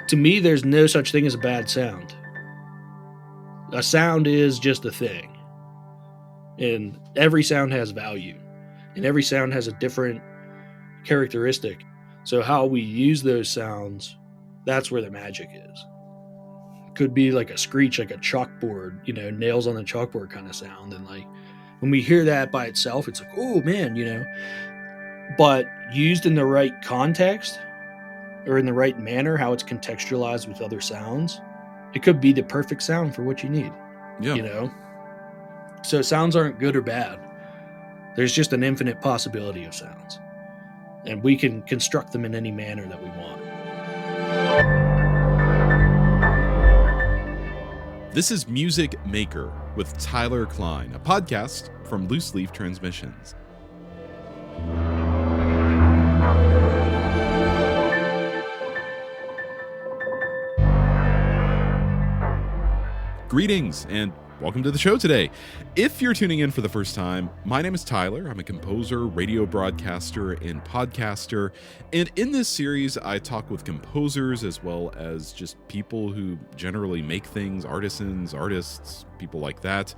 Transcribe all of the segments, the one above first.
To me, there's no such thing as a bad sound. A sound is just a thing. And every sound has value. And every sound has a different characteristic. So how we use those sounds, that's where the magic is. Could be like a screech, like a chalkboard, nails on the chalkboard kind of sound. And like when we hear that by itself, it's like, oh man, But used in the right context or in the right manner, how it's contextualized with other sounds, it could be the perfect sound for what you need. Yeah. So sounds aren't good or bad. There's just an infinite possibility of sounds. And we can construct them in any manner that we want. This is Music Maker with Tyler Kline, a podcast from Loose Leaf Transmissions. Greetings and welcome to the show today. If you're tuning in for the first time, my name is Tyler. I'm a composer, radio broadcaster, and podcaster. And in this series, I talk with composers as well as just people who generally make things, artisans, artists, people like that,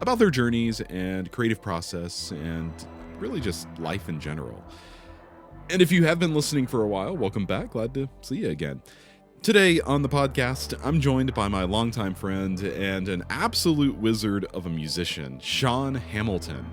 about their journeys and creative process and really just life in general. And if you have been listening for a while, welcome back. Glad to see you again. Today on the podcast, I'm joined by my longtime friend and an absolute wizard of a musician, Sean Hamilton.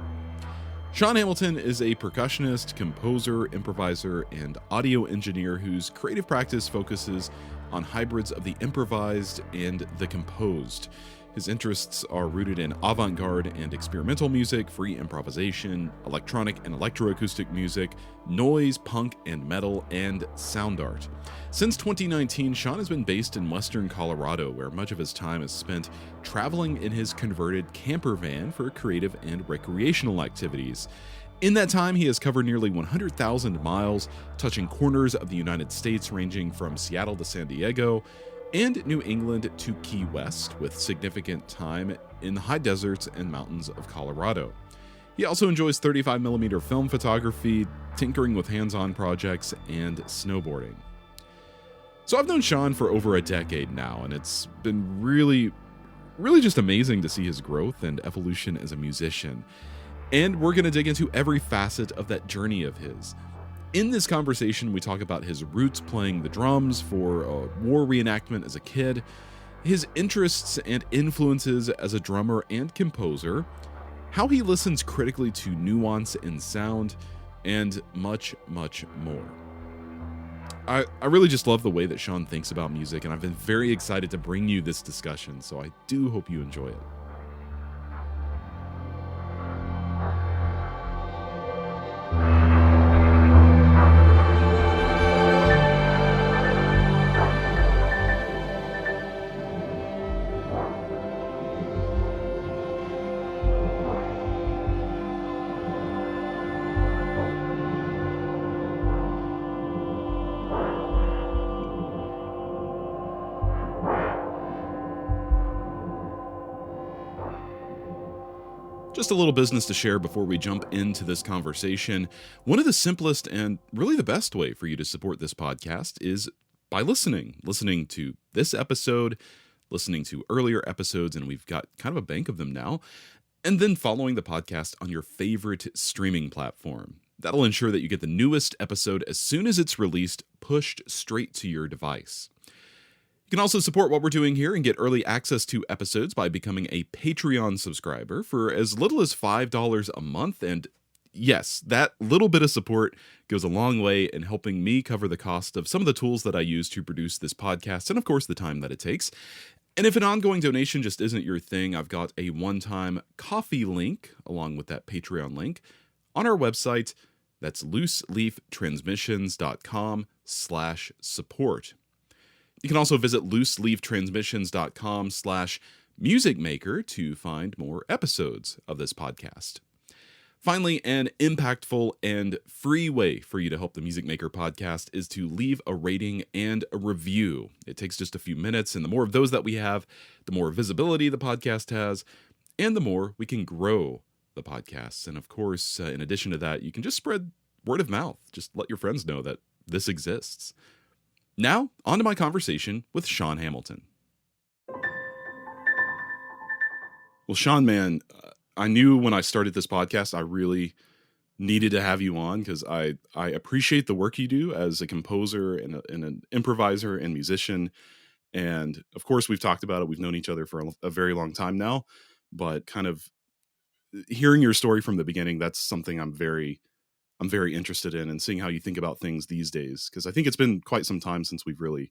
Sean Hamilton is a percussionist, composer, improviser, and audio engineer whose creative practice focuses on hybrids of the improvised and the composed. His interests are rooted in avant-garde and experimental music, free improvisation, electronic and electroacoustic music, noise, punk and metal, and sound art. Since 2019, Sean has been based in Western Colorado, where much of his time is spent traveling in his converted camper van for creative and recreational activities. In that time, he has covered nearly 100,000 miles, touching corners of the United States ranging from Seattle to San Diego, and New England to Key West, with significant time in the high deserts and mountains of Colorado. He also enjoys 35mm film photography, tinkering with hands-on projects, and snowboarding. So I've known Sean for over a decade now, and it's been really just amazing to see his growth and evolution as a musician. And we're going to dig into every facet of that journey of his. In this conversation, we talk about his roots playing the drums for a war reenactment as a kid, his interests and influences as a drummer and composer, how he listens critically to nuance in sound, and much, much more. I really just love the way that Sean thinks about music, and I've been very excited to bring you this discussion, so I do hope you enjoy it. Just a little business to share before we jump into this conversation. One of the simplest and really the best way for you to support this podcast is by listening to this episode, listening to earlier episodes, and we've got kind of a bank of them now, and then following the podcast on your favorite streaming platform. That'll ensure that you get the newest episode as soon as it's released, pushed straight to your device. You can also support what we're doing here and get early access to episodes by becoming a Patreon subscriber for as little as $5 a month. And yes, that little bit of support goes a long way in helping me cover the cost of some of the tools that I use to produce this podcast and, of course, the time that it takes. And if an ongoing donation just isn't your thing, I've got a one-time coffee link along with that Patreon link on our website. That's looseleaftransmissions.com/support. You can also visit looseleaftransmissions.com/musicmaker to find more episodes of this podcast. Finally, an impactful and free way for you to help the Music Maker podcast is to leave a rating and a review. It takes just a few minutes, and the more of those that we have, the more visibility the podcast has, and the more we can grow the podcasts. And of course, in addition to that, you can just spread word of mouth. Just let your friends know that this exists. Now, on to my conversation with Sean Hamilton. Well, Sean, man, I knew when I started this podcast, I really needed to have you on because I appreciate the work you do as a composer and an improviser and musician. And of course, we've talked about it. We've known each other for a very long time now, but kind of hearing your story from the beginning, that's something I'm very interested in, and seeing how you think about things these days. Because I think it's been quite some time since we've really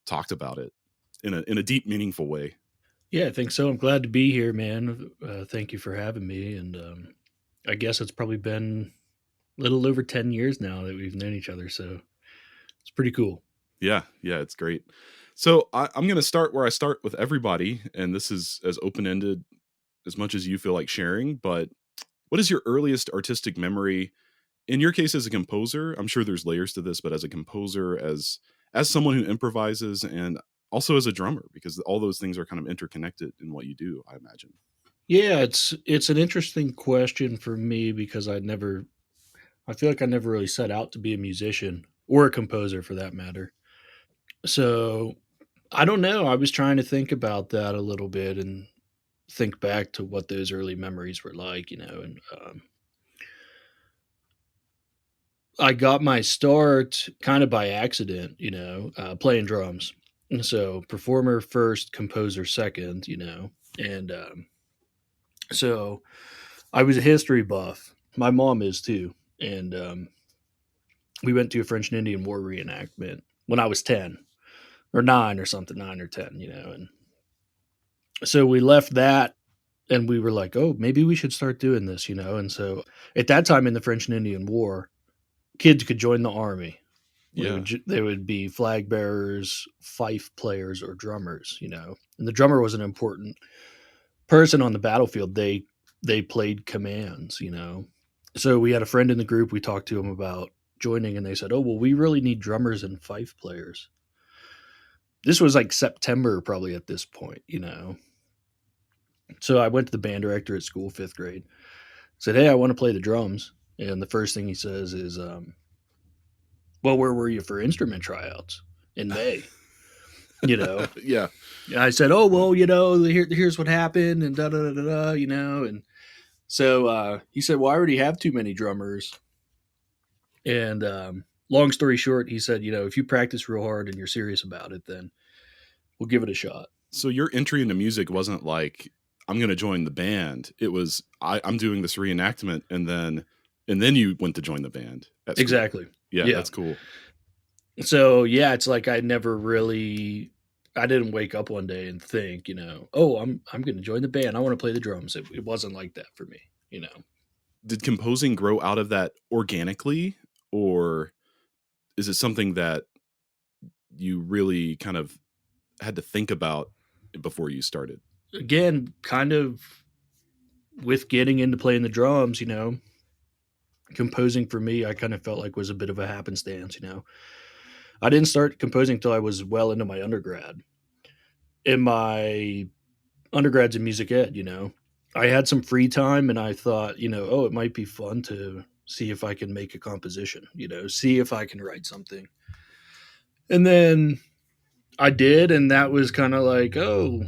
talked about it in a deep, meaningful way. Yeah, I think so. I'm glad to be here, man. Thank you for having me. And I guess it's probably been a little over 10 years now that we've known each other. So it's pretty cool. Yeah, it's great. So I'm going to start where I start with everybody. And this is as open-ended as much as you feel like sharing. But what is your earliest artistic memory? In your case, as a composer, I'm sure there's layers to this, but as a composer, as someone who improvises, and also as a drummer, because all those things are kind of interconnected in what you do, I imagine. Yeah, it's an interesting question for me because I feel like I never really set out to be a musician or a composer for that matter. So I don't know. I was trying to think about that a little bit and think back to what those early memories were like, and I got my start kind of by accident, playing drums. And so performer first, composer second, and so I was a history buff. My mom is too, and we went to a French and Indian War reenactment when I was 10 or 9 or something, 9 or 10, and so we left that and we were like, oh, maybe we should start doing this, and so at that time in the French and Indian War, kids could join the army. Yeah. They would be flag bearers, fife players, or drummers, and the drummer was an important person on the battlefield. They played commands, so we had a friend in the group. We talked to him about joining, and they said, oh, well, we really need drummers and fife players. This was like September probably at this point, so I went to the band director at school, 5th grade, said, hey, I want to play the drums. And the first thing he says is, well, where were you for instrument tryouts in May? Yeah. And I said, oh, well, here's what happened and da-da-da-da-da, and so he said, well, I already have too many drummers. And long story short, he said, if you practice real hard and you're serious about it, then we'll give it a shot. So your entry into music wasn't like, I'm going to join the band. It was, I'm doing this reenactment, and then you went to join the band. Exactly. Yeah, that's cool. So yeah, it's like I didn't wake up one day and think, oh, I'm going to join the band. I want to play the drums. It wasn't like that for me, Did composing grow out of that organically, or is it something that you really kind of had to think about before you started? Again, kind of with getting into playing the drums, composing for me, I kind of felt like was a bit of a happenstance, I didn't start composing until I was well into my undergrad. In my undergrad's in music ed, I had some free time and I thought, oh, it might be fun to see if I can make a composition, see if I can write something. And then I did, and that was kind of like, oh,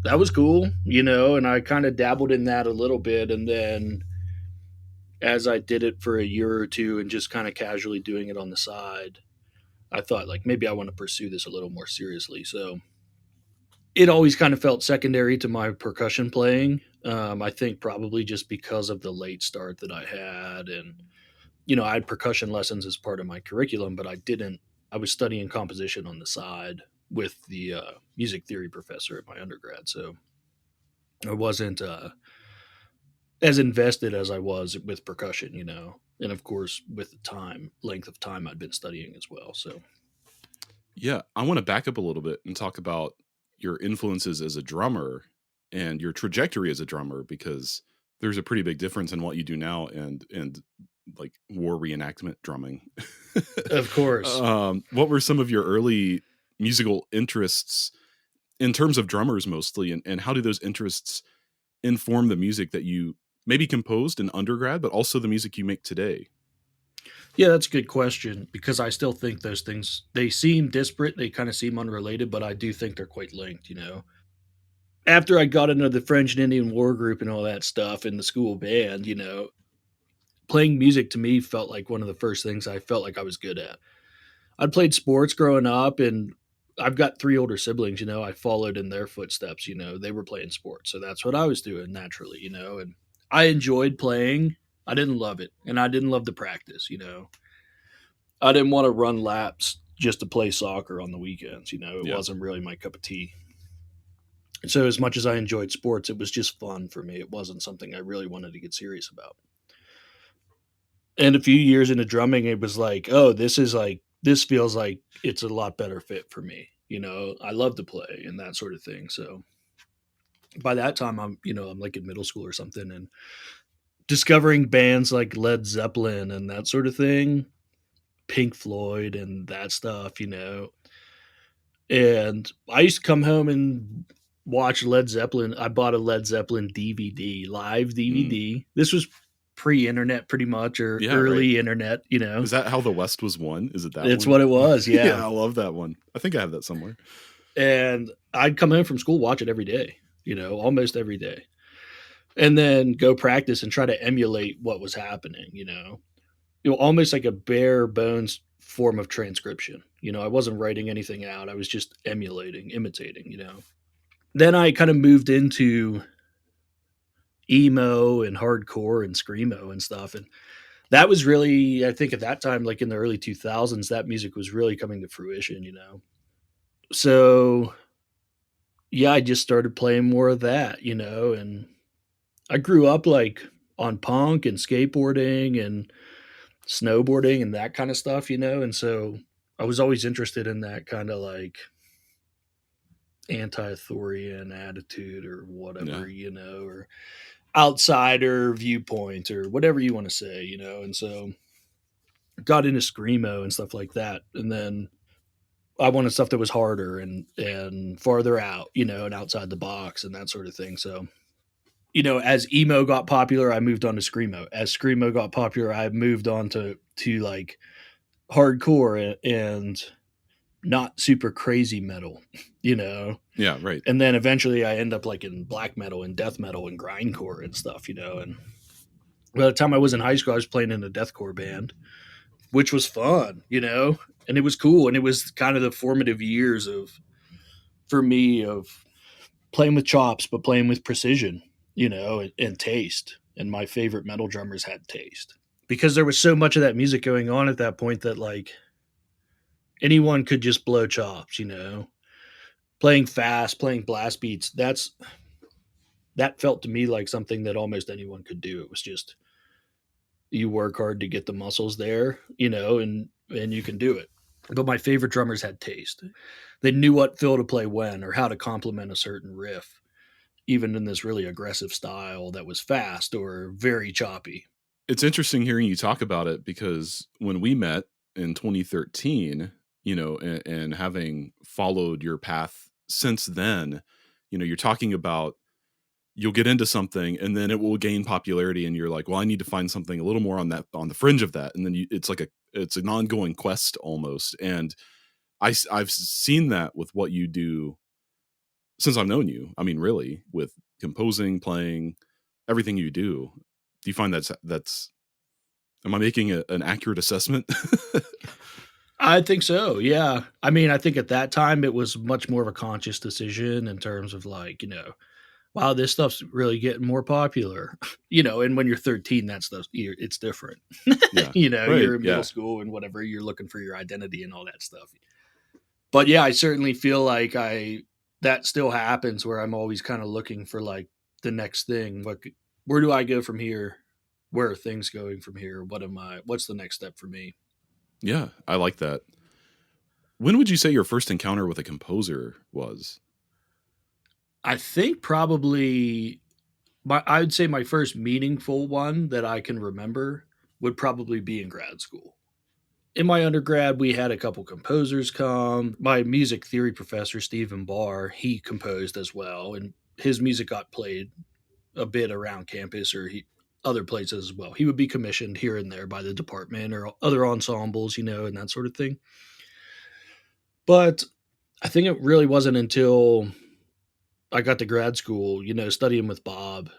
that was cool, and I kind of dabbled in that a little bit. And then as I did it for a year or two and just kind of casually doing it on the side, I thought like maybe I want to pursue this a little more seriously. So it always kind of felt secondary to my percussion playing. I think probably just because of the late start that I had, and I had percussion lessons as part of my curriculum, but I was studying composition on the side with the music theory professor at my undergrad. So I wasn't as invested as I was with percussion, and of course with the length of time I'd been studying as well. So yeah, I want to back up a little bit and talk about your influences as a drummer and your trajectory as a drummer, because there's a pretty big difference in what you do now and like war reenactment drumming. Of course. What were some of your early musical interests in terms of drummers mostly, and how do those interests inform the music that you maybe composed in undergrad, but also the music you make today? Yeah, that's a good question because I still think those things they seem disparate, they kind of seem unrelated, but I do think they're quite linked, you know. After I got into the French and Indian War group and all that stuff in the school band, you know, playing music to me felt like one of the first things I felt like I was good at. I'd played sports growing up and I've got three older siblings, you know, I followed in their footsteps, you know, they were playing sports. So that's what I was doing naturally, you know, and I enjoyed playing. I didn't love it and I didn't love the practice, you know. I didn't want to run laps just to play soccer on the weekends, you know. It Yeah. wasn't really my cup of tea. So as much as I enjoyed sports, it was just fun for me. It wasn't something I really wanted to get serious about. And a few years into drumming, it was like, oh, this feels like it's a lot better fit for me. You know, I love to play and that sort of thing. So by that time, I'm like in middle school or something, and discovering bands like Led Zeppelin and that sort of thing, Pink Floyd and that stuff, you know. And I used to come home and watch Led Zeppelin. I bought a Led Zeppelin DVD, live DVD. This was pre-internet pretty much, or Yeah, early right. internet, you know. Is that How the West Was Won? Is it that It's one? what it was, Yeah, yeah. I love that one. I think I have that somewhere. And I'd come home from school, watch it every day, you know, almost every day. And then go practice and try to emulate what was happening, you know. Almost like a bare bones form of transcription. You know, I wasn't writing anything out. I was just emulating, imitating, you know. Then I kind of moved into emo and hardcore and screamo and stuff. And that was really, I think at that time, like in the early 2000s, that music was really coming to fruition, you know. So, yeah, I just started playing more of that, you know. And I grew up like on punk and skateboarding and snowboarding and that kind of stuff, you know. And so I was always interested in that kind of like anti-authorian attitude or whatever, Yeah. you know, or outsider viewpoint or whatever you want to say, you know. And so got into screamo and stuff like that. And then I wanted stuff that was harder and farther out, you know, and outside the box and that sort of thing. So, you know, as emo got popular, I moved on to screamo. As screamo got popular, I moved on to like hardcore and not super crazy metal, you know. Yeah, right. And then eventually I end up like in black metal and death metal and grindcore and stuff, you know. And by the time I was in high school, I was playing in a deathcore band, which was fun, you know, and it was cool. And it was kind of the formative years for me, of playing with chops, but playing with precision, you know, and taste. And my favorite metal drummers had taste because there was so much of that music going on at that point that like anyone could just blow chops, you know, playing fast, playing blast beats. That felt to me like something that almost anyone could do. It was just you work hard to get the muscles there, you know, and you can do it. But my favorite drummers had taste. They knew what fill to play when or how to complement a certain riff, even in this really aggressive style that was fast or very choppy. It's interesting hearing you talk about it because when we met in 2013, you know, and having followed your path since then, you know, you're talking about you'll get into something and then it will gain popularity and you're like, well, I need to find something a little more on the fringe of that. And then it's an ongoing quest almost. And I've seen that with what you do since I've known you. I mean, really, with composing, playing, everything you do. Do you find that's am I making an accurate assessment? I think so. Yeah. I mean, I think at that time it was much more of a conscious decision in terms of like, you know, wow, this stuff's really getting more popular, you know. And when you're 13, that stuff, it's different. Yeah. You know, Right. you're in middle Yeah. school and whatever, you're looking for your identity and all that stuff. But yeah, I certainly feel like that still happens where I'm always kind of looking for like the next thing. Where do I go from here? Where are things going from here? What's the next step for me? Yeah. I like that. When would you say your first encounter with a composer was? I think probably I would say my first meaningful one that I can remember would probably be in grad school. In my undergrad, we had a couple composers come. My music theory professor, Stephen Barr, he composed as well, and his music got played a bit around campus, or other places as well. He would be commissioned here and there by the department or other ensembles, and that sort of thing. But I think it really wasn't until I got to grad school, studying with Bob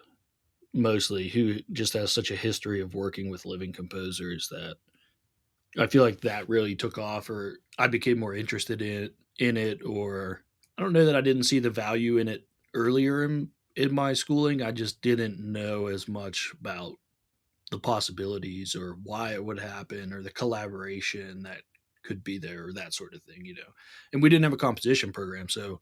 mostly, who just has such a history of working with living composers, that I feel like that really took off, or I became more interested in it, or I don't know that I didn't see the value in it earlier in my schooling. I just didn't know as much about the possibilities or why it would happen or the collaboration that could be there or that sort of thing. And we didn't have a composition program, so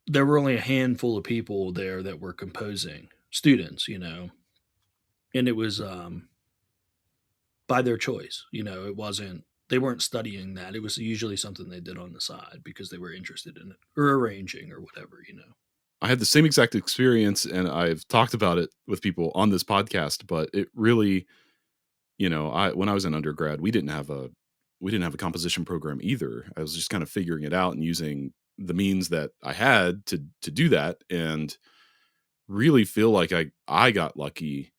there were only a handful of people there that were composing, students, and it was by their choice. It wasn't, they weren't studying that. It was usually something they did on the side because they were interested in it or arranging or whatever. I had the same exact experience, and I've talked about it with people on this podcast, but it really, when I was in undergrad, we didn't have a composition program either. I was just kind of figuring it out and using the means that I had to do that, and really feel like I got lucky,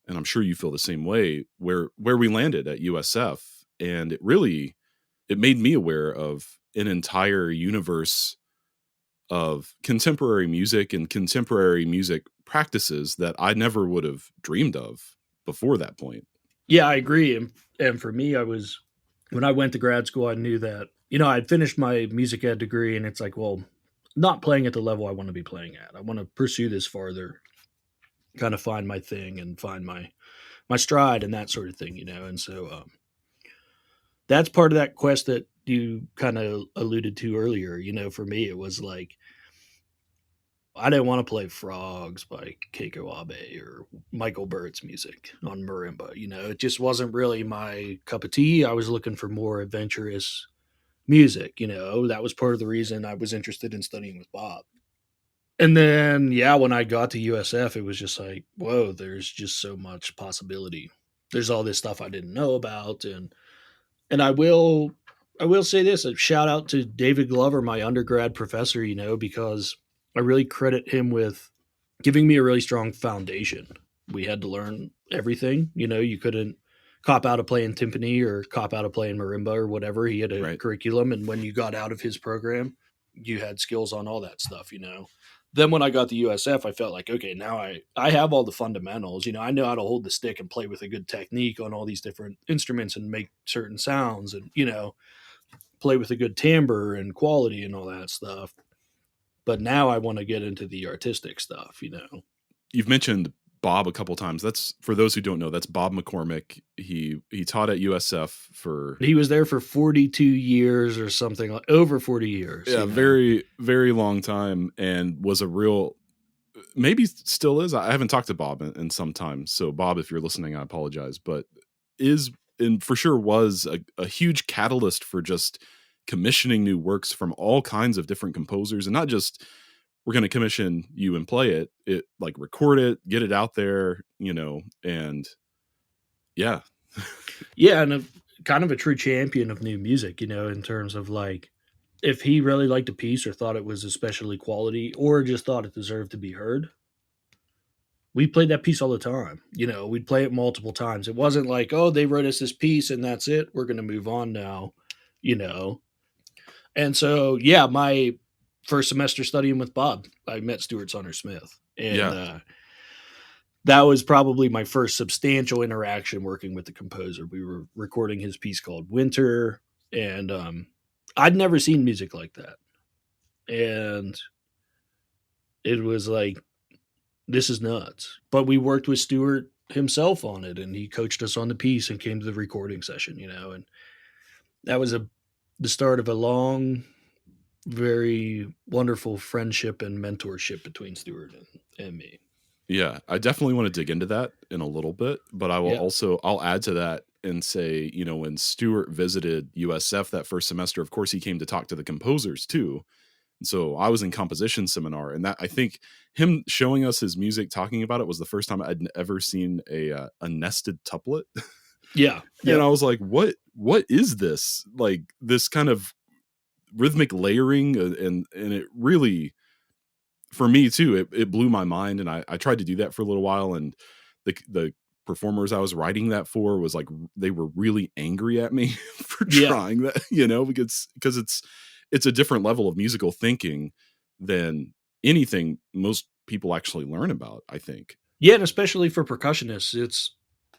and I'm sure you feel the same way, where we landed at USF. And it made me aware of an entire universe of contemporary music and contemporary music practices that I never would have dreamed of before that point. Yeah, I agree. And for me, when I went to grad school, I knew that, I'd finished my music ed degree, and it's like, well, not playing at the level I want to be playing at. I want to pursue this farther, kind of find my thing and find my stride and that sort of thing, And so that's part of that quest that you kind of alluded to earlier. For me, it was like, I didn't want to play Frogs by Keiko Abe or Michael Burt's music on marimba. It just wasn't really my cup of tea. I was looking for more adventurous music. That was part of the reason I was interested in studying with Bob. And then, when I got to USF, it was just like, whoa, there's just so much possibility. There's all this stuff I didn't know about. And I will say this, a shout out to David Glover, my undergrad professor, because I really credit him with giving me a really strong foundation. We had to learn everything. You couldn't cop out of playing timpani or cop out of playing marimba or whatever. He had a curriculum. And when you got out of his program, you had skills on all that stuff, Then when I got to USF, I felt like, okay, now I have all the fundamentals. I know how to hold the stick and play with a good technique on all these different instruments and make certain sounds and, play with a good timbre and quality and all that stuff. But now I want to get into the artistic stuff, You've mentioned Bob a couple times. That's, for those who don't know, that's Bob McCormick. He taught at USF he was there for 42 years or something, like over 40 years. Yeah, very, very long time, and was a real, maybe still is. I haven't talked to Bob in some time. So Bob, if you're listening, I apologize, but and for sure was a huge catalyst for just commissioning new works from all kinds of different composers, and not just, we're going to commission you and play it like record it, get it out there, and yeah. Yeah. And kind of a true champion of new music, in terms of like, if he really liked a piece or thought it was especially quality or just thought it deserved to be heard, we played that piece all the time. We'd play it multiple times. It wasn't like, oh, they wrote us this piece and that's it, we're going to move on now, And so, my first semester studying with Bob, I met Stuart Sonner-Smith. And that was probably my first substantial interaction working with the composer. We were recording his piece called Winter, and I'd never seen music like that. And it was like, this is nuts. But we worked with Stuart himself on it, and he coached us on the piece and came to the recording session, and that was the start of a long, very wonderful friendship and mentorship between Stuart and me. Yeah, I definitely want to dig into that in a little bit, but I will I'll add to that and say, when Stuart visited USF that first semester, of course, he came to talk to the composers too. And so I was in composition seminar, and that, I think him showing us his music, talking about it, was the first time I'd ever seen a nested tuplet. Yeah. And I was like, what is this? Like, this kind of rhythmic layering, and it really, for me too, it blew my mind. And I tried to do that for a little while. And the performers I was writing that for was like, they were really angry at me for trying that, because it's a different level of musical thinking than anything most people actually learn about, I think. Yeah. And especially for percussionists, it's,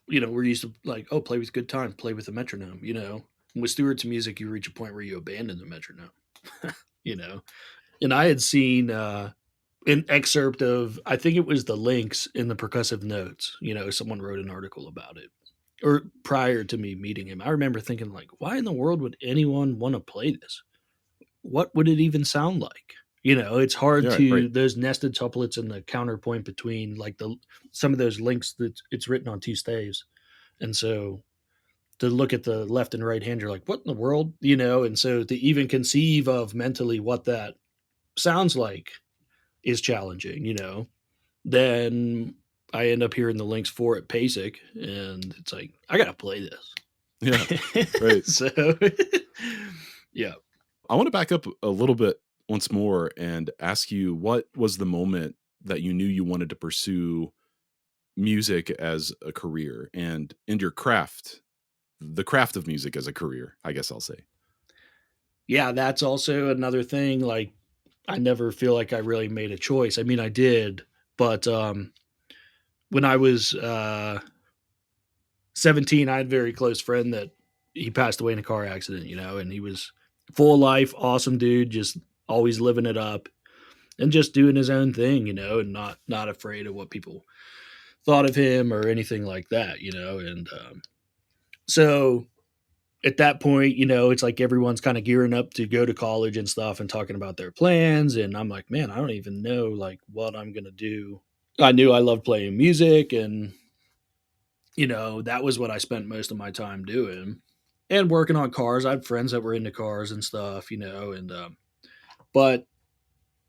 we're used to like, oh, play with good time, play with a metronome, And with stewards music, you reach a point where you abandon the metronome, And I had seen an excerpt of, I think it was the links in the percussive notes. Someone wrote an article about it, or prior to me meeting him. I remember thinking, like, why in the world would anyone want to play this? What would it even sound like? It's hard those nested tuplets and the counterpoint between like some of those links that it's written on two staves. And so to look at the left and right hand, you're like, what in the world? And so to even conceive of mentally what that sounds like is challenging, then I end up hearing the links for it basic, and it's like, I got to play this. Yeah. Right. So, yeah. I want to back up a little bit once more and ask you, what was the moment that you knew you wanted to pursue music as a career and your craft, the craft of music as a career, I guess I'll say. Yeah, that's also another thing. Like, I never feel like I really made a choice. I mean, I did, but when I was 17, I had a very close friend that he passed away in a car accident, and he was full of life, awesome dude, just always living it up and just doing his own thing, and not afraid of what people thought of him or anything like that, and so at that point, it's like everyone's kind of gearing up to go to college and stuff and talking about their plans. And I'm like, man, I don't even know like what I'm going to do. I knew I loved playing music, and, that was what I spent most of my time doing, and working on cars. I had friends that were into cars and stuff, and, but,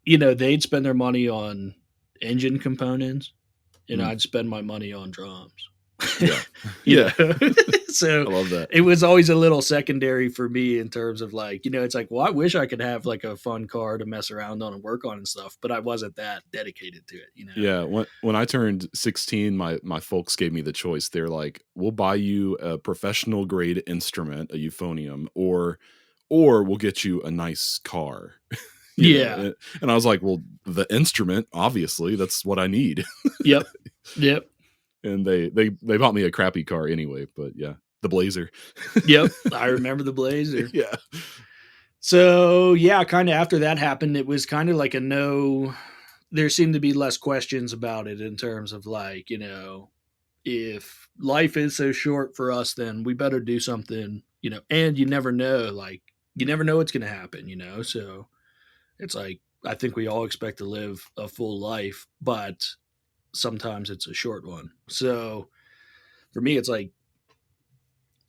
they'd spend their money on engine components, and I'd spend my money on drums. Yeah. Yeah. So I love that. It was always a little secondary for me in terms of like, it's like, well, I wish I could have like a fun car to mess around on and work on and stuff, but I wasn't that dedicated to it, Yeah. When I turned 16, my folks gave me the choice. They're like, we'll buy you a professional grade instrument, a euphonium, or we'll get you a nice car. Yeah. And I was like, well, the instrument, obviously, that's what I need. Yep. And they bought me a crappy car anyway, but yeah, the Blazer. Yep. I remember the Blazer. Yeah. So yeah, kind of after that happened, it was kind of like there seemed to be less questions about it in terms of like, if life is so short for us, then we better do something, and you never know what's going to happen, so it's like, I think we all expect to live a full life, but sometimes it's a short one. So for me, it's like,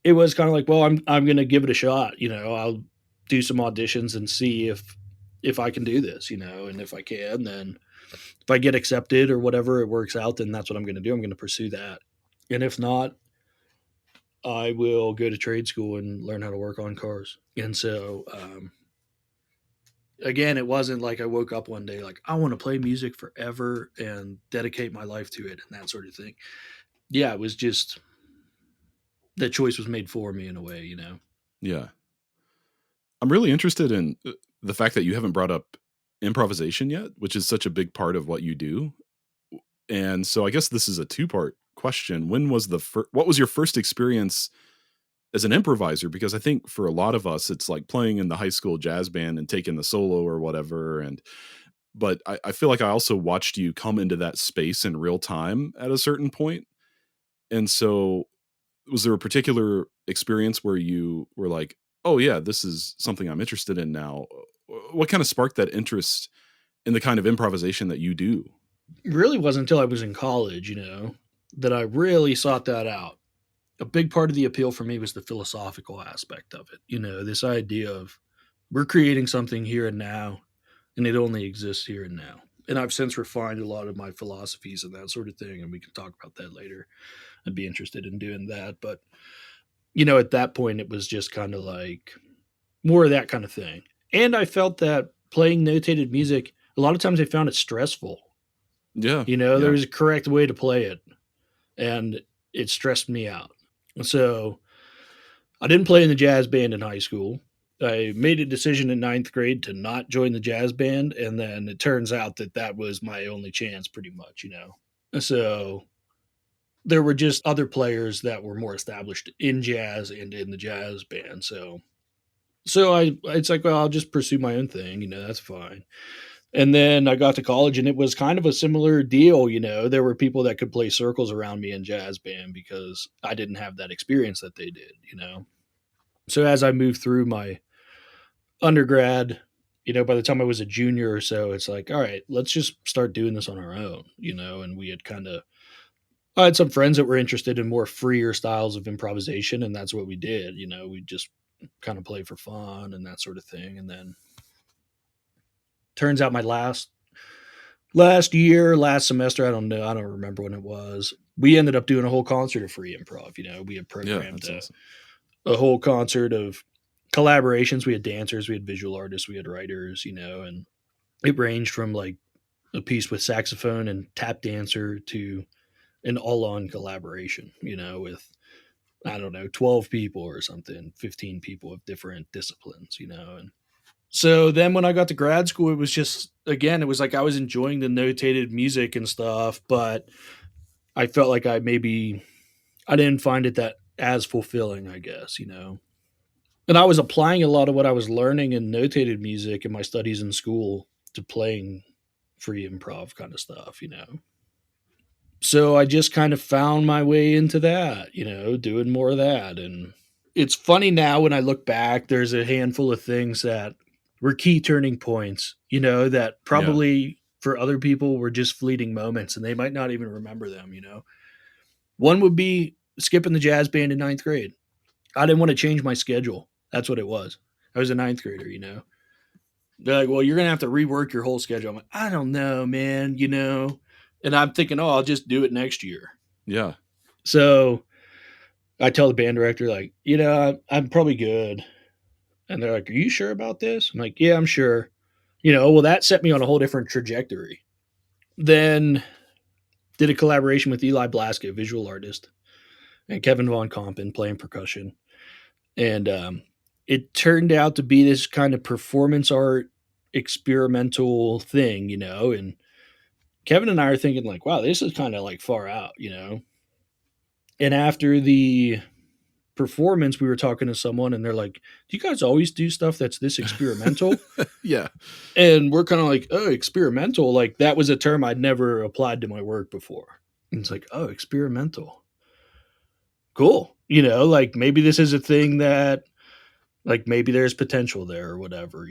it was kind of like, well, I'm going to give it a shot. I'll do some auditions and see if I can do this, and if I can, then if I get accepted or whatever, it works out, then that's what I'm going to do. I'm going to pursue that. And if not, I will go to trade school and learn how to work on cars. And so, again, it wasn't like I woke up one day like, I want to play music forever and dedicate my life to it and that sort of thing. Yeah, it was just, the choice was made for me in a way, Yeah. I'm really interested in the fact that you haven't brought up improvisation yet, which is such a big part of what you do. And so I guess this is a two-part question. When was what was your first experience as an improviser? Because I think for a lot of us, it's like playing in the high school jazz band and taking the solo or whatever. But I feel like I also watched you come into that space in real time at a certain point. And so was there a particular experience where you were like, oh yeah, this is something I'm interested in now? What kind of sparked that interest in the kind of improvisation that you do? It really wasn't until I was in college, that I really sought that out. A big part of the appeal for me was the philosophical aspect of it. This idea of we're creating something here and now, and it only exists here and now. And I've since refined a lot of my philosophies and that sort of thing, and we can talk about that later. I'd be interested in doing that. But, at that point, it was just kind of like more of that kind of thing. And I felt that playing notated music, a lot of times they found it stressful. Yeah. There was a correct way to play it, and it stressed me out. So I didn't play in the jazz band in high school. I made a decision in ninth grade to not join the jazz band, and then it turns out that was my only chance, pretty much. So there were just other players that were more established in jazz and in the jazz band. It's like, well, I'll just pursue my own thing. That's fine. And then I got to college, and it was kind of a similar deal. There were people that could play circles around me in jazz band because I didn't have that experience that they did. So as I moved through my undergrad, by the time I was a junior or so, it's like, all right, let's just start doing this on our own. And we had I had some friends that were interested in more freer styles of improvisation, and that's what we did. We just kind of play for fun and that sort of thing. And then turns out my last semester, I don't know, I don't remember when it was, we ended up doing a whole concert of free improv. We had programmed awesome. A whole concert of collaborations. We had dancers, we had visual artists, we had writers, and it ranged from like a piece with saxophone and tap dancer to an all-on collaboration, with, I don't know, 12 people or something, 15 people of different disciplines, and so then when I got to grad school, it was just, again, it was like I was enjoying the notated music and stuff, but I felt like I didn't find it that as fulfilling, I guess, And I was applying a lot of what I was learning in notated music in my studies in school to playing free improv kind of stuff, So I just kind of found my way into that, doing more of that. And it's funny now when I look back, there's a handful of things that were key turning points, that probably for other people were just fleeting moments and they might not even remember them, One would be skipping the jazz band in ninth grade. I didn't want to change my schedule. That's what it was. I was a ninth grader, They're like, well, you're going to have to rework your whole schedule. I'm like, I don't know, man, And I'm thinking, oh, I'll just do it next year. Yeah. So I tell the band director, like, I'm probably good. And they're like, are you sure about this? I'm like, yeah, I'm sure. Well, that set me on a whole different trajectory. Then did a collaboration with Eli Blaska, visual artist, and Kevin Von Compen playing percussion. And it turned out to be this kind of performance art experimental thing, and Kevin and I are thinking like, wow, this is kind of like far out, And after the performance, we were talking to someone and they're like, do you guys always do stuff that's this experimental? Yeah. And we're kind of like, oh, experimental. Like that was a term I'd never applied to my work before. And it's like, oh, experimental. Cool. Like maybe this is a thing that like maybe there's potential there or whatever,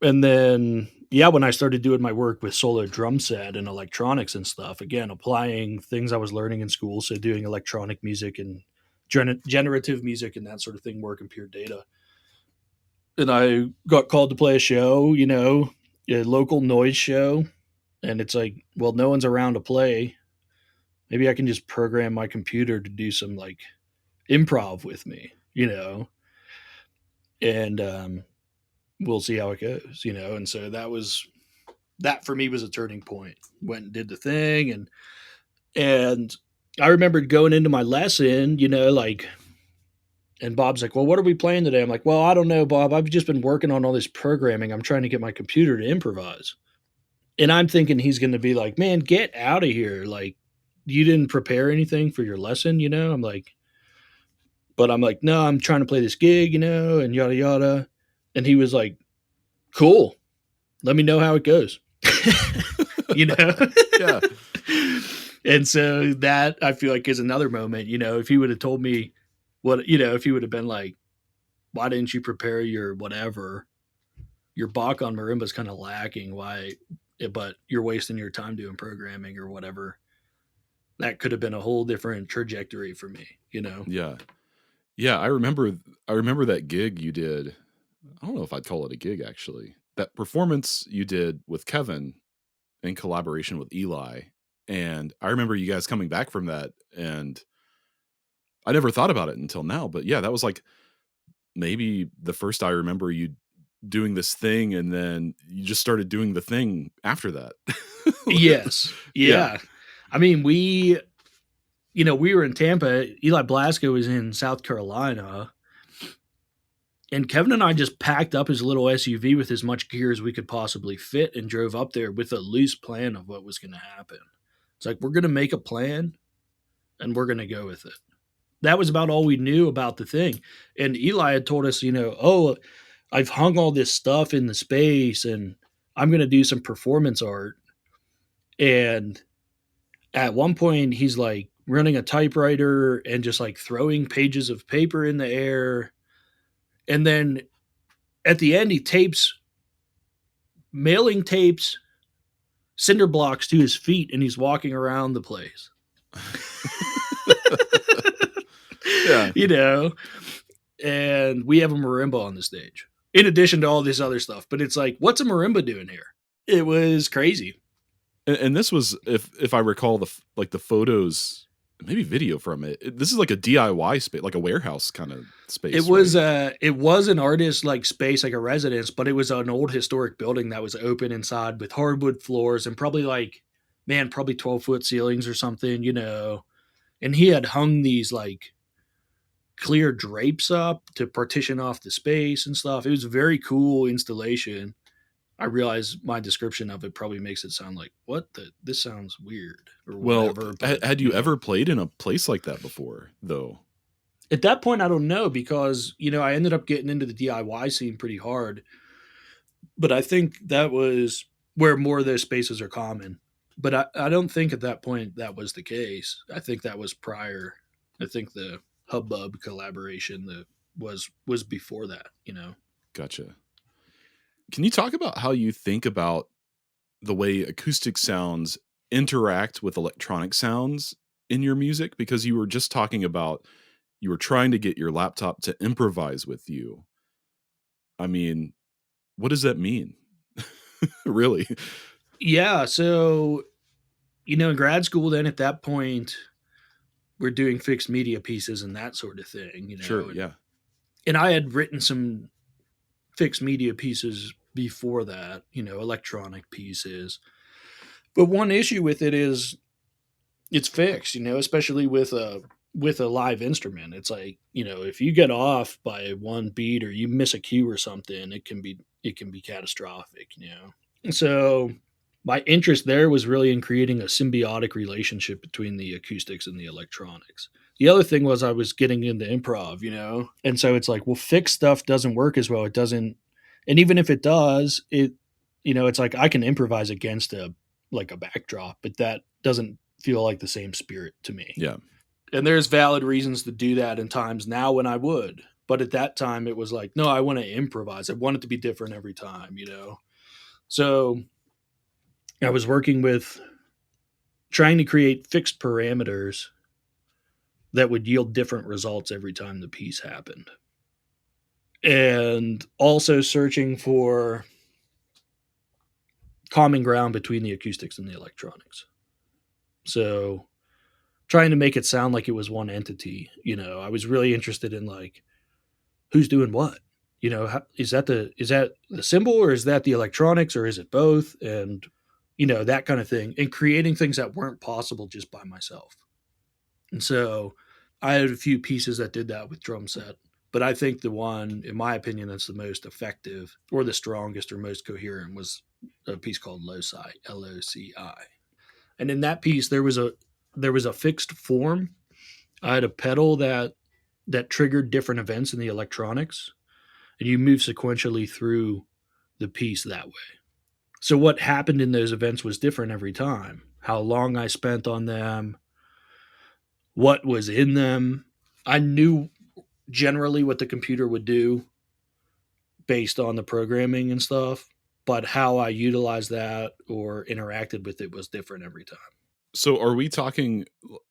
And then, when I started doing my work with solo drum set and electronics and stuff, again, applying things I was learning in school. So doing electronic music and generative music and that sort of thing, working pure data. And I got called to play a show, a local noise show. And it's like, well, no one's around to play. Maybe I can just program my computer to do some like improv with me, and we'll see how it goes, And so that for me was a turning point. Went and did the thing. And I remembered going into my lesson, like, and Bob's like, well, what are we playing today? I'm like, well, I don't know, Bob. I've just been working on all this programming. I'm trying to get my computer to improvise. And I'm thinking he's going to be like, man, get out of here. Like, you didn't prepare anything for your lesson, I'm like, no, I'm trying to play this gig, and yada, yada. And he was like, cool. Let me know how it goes. Yeah. And so that I feel like is another moment, if he would have told me if he would have been like, why didn't you prepare your whatever, your Bach on marimba is kind of lacking. But you're wasting your time doing programming or whatever. That could have been a whole different trajectory for me, Yeah. Yeah. I remember that gig you did. I don't know if I'd call it a gig, actually. That performance you did with Kevin in collaboration with Eli. And I remember you guys coming back from that, and I never thought about it until now. But yeah, that was like maybe the first I remember you doing this thing, and then you just started doing the thing after that. Yes. Yeah. I mean, we were in Tampa. Eli Blasco was in South Carolina. And Kevin and I just packed up his little SUV with as much gear as we could possibly fit and drove up there with a loose plan of what was going to happen. It's like, we're going to make a plan and we're going to go with it. That was about all we knew about the thing. And Eli had told us, oh, I've hung all this stuff in the space and I'm going to do some performance art. And at one point, he's like running a typewriter and just like throwing pages of paper in the air. And then at the end, he mailing tapes cinder blocks to his feet, and he's walking around the place. Yeah. And we have a marimba on the stage in addition to all this other stuff. But it's like, what's a marimba doing here? It was crazy. And this was, if I recall the photos, maybe video from it. This is like a DIY space, like a warehouse kind of space. It was it was an artist like space, like a residence, but it was an old historic building that was open inside with hardwood floors and probably 12-foot ceilings or something, And he had hung these like clear drapes up to partition off the space and stuff. It was a very cool installation. I realize my description of it probably makes it sound like, this sounds weird or whatever. Well, but, had you ever played in a place like that before, though? At that point, I don't know, because, I ended up getting into the DIY scene pretty hard. But I think that was where more of those spaces are common. But I don't think at that point that was the case. I think that was prior. I think the Hubbub collaboration that was before that, Gotcha. Can you talk about how you think about the way acoustic sounds interact with electronic sounds in your music? Because you were just talking about you were trying to get your laptop to improvise with you. I mean, what does that mean? Really? Yeah. So, in grad school, then at that point, we're doing fixed media pieces and that sort of thing, Sure. Yeah. And I had written some fixed media pieces before that, electronic pieces. But one issue with it is it's fixed, especially with a live instrument. It's like, if you get off by one beat or you miss a cue or something, it can be catastrophic, So my interest there was really in creating a symbiotic relationship between the acoustics and the electronics. The other thing was I was getting into improv, and so it's like, well, fixed stuff doesn't work as well. It doesn't. And even if it does, it's like I can improvise against a backdrop, but that doesn't feel like the same spirit to me. Yeah. And there's valid reasons to do that in times now when I would. But at that time, it was like, no, I want to improvise. I want it to be different every time, So I was working with trying to create fixed parameters that would yield different results every time the piece happened. And also searching for common ground between the acoustics and the electronics. So trying to make it sound like it was one entity, I was really interested in like, who's doing what? Is that the cymbal, or is that the electronics, or is it both? And, that kind of thing, and creating things that weren't possible just by myself. And so I had a few pieces that did that with drum set. But I think the one, in my opinion, that's the most effective or the strongest or most coherent was a piece called Loci, L-O-C-I. And in that piece, there was a fixed form. I had a pedal that triggered different events in the electronics, and you move sequentially through the piece that way. So what happened in those events was different every time. How long I spent on them, what was in them. I knew generally what the computer would do based on the programming and stuff, but how I utilized that or interacted with it was different every time. So are we talking,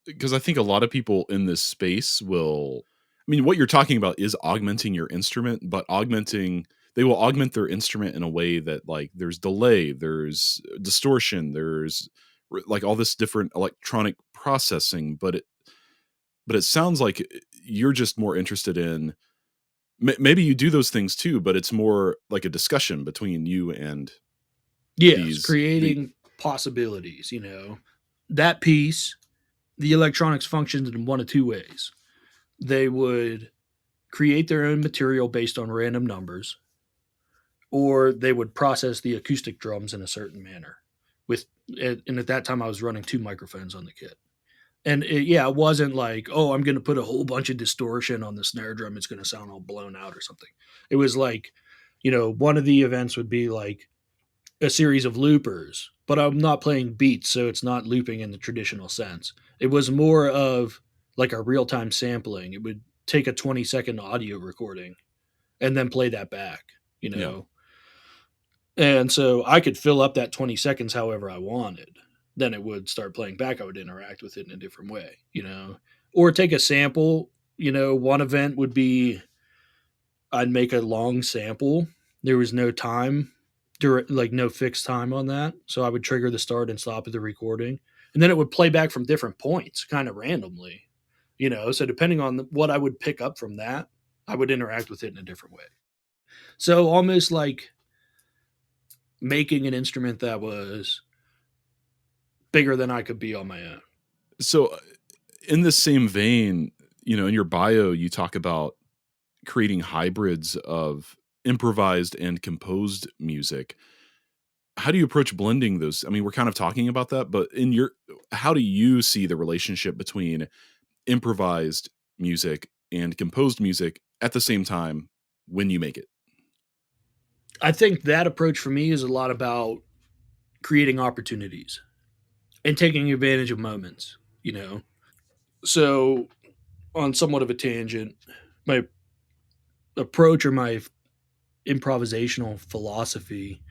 because I think a lot of people in this space will, what you're talking about is augmenting your instrument, but they will augment their instrument in a way that like there's delay, there's distortion, there's like all this different electronic processing, but it sounds like you're just more interested in maybe you do those things too, but it's more like a discussion between you and creating possibilities. That piece, the electronics functioned in one of two ways. They would create their own material based on random numbers, or they would process the acoustic drums in a certain manner. And at that time I was running 2 microphones on the kit. And it wasn't like, oh, I'm going to put a whole bunch of distortion on the snare drum. It's going to sound all blown out or something. It was like, one of the events would be like a series of loopers, but I'm not playing beats, so it's not looping in the traditional sense. It was more of like a real-time sampling. It would take a 20-second audio recording and then play that back, Yeah. And so I could fill up that 20 seconds however I wanted. Then it would start playing back. I would interact with it in a different way, or take a sample. One event would be I'd make a long sample. There was no time, like no fixed time on that. So I would trigger the start and stop of the recording. And then it would play back from different points kind of randomly, So depending on what I would pick up from that, I would interact with it in a different way. So almost like making an instrument that was bigger than I could be on my own. So in the same vein, in your bio, you talk about creating hybrids of improvised and composed music. How do you approach blending those? I mean, we're kind of talking about that, but how do you see the relationship between improvised music and composed music at the same time when you make it? I think that approach for me is a lot about creating opportunities and taking advantage of moments, So on somewhat of a tangent, my approach or my improvisational philosophy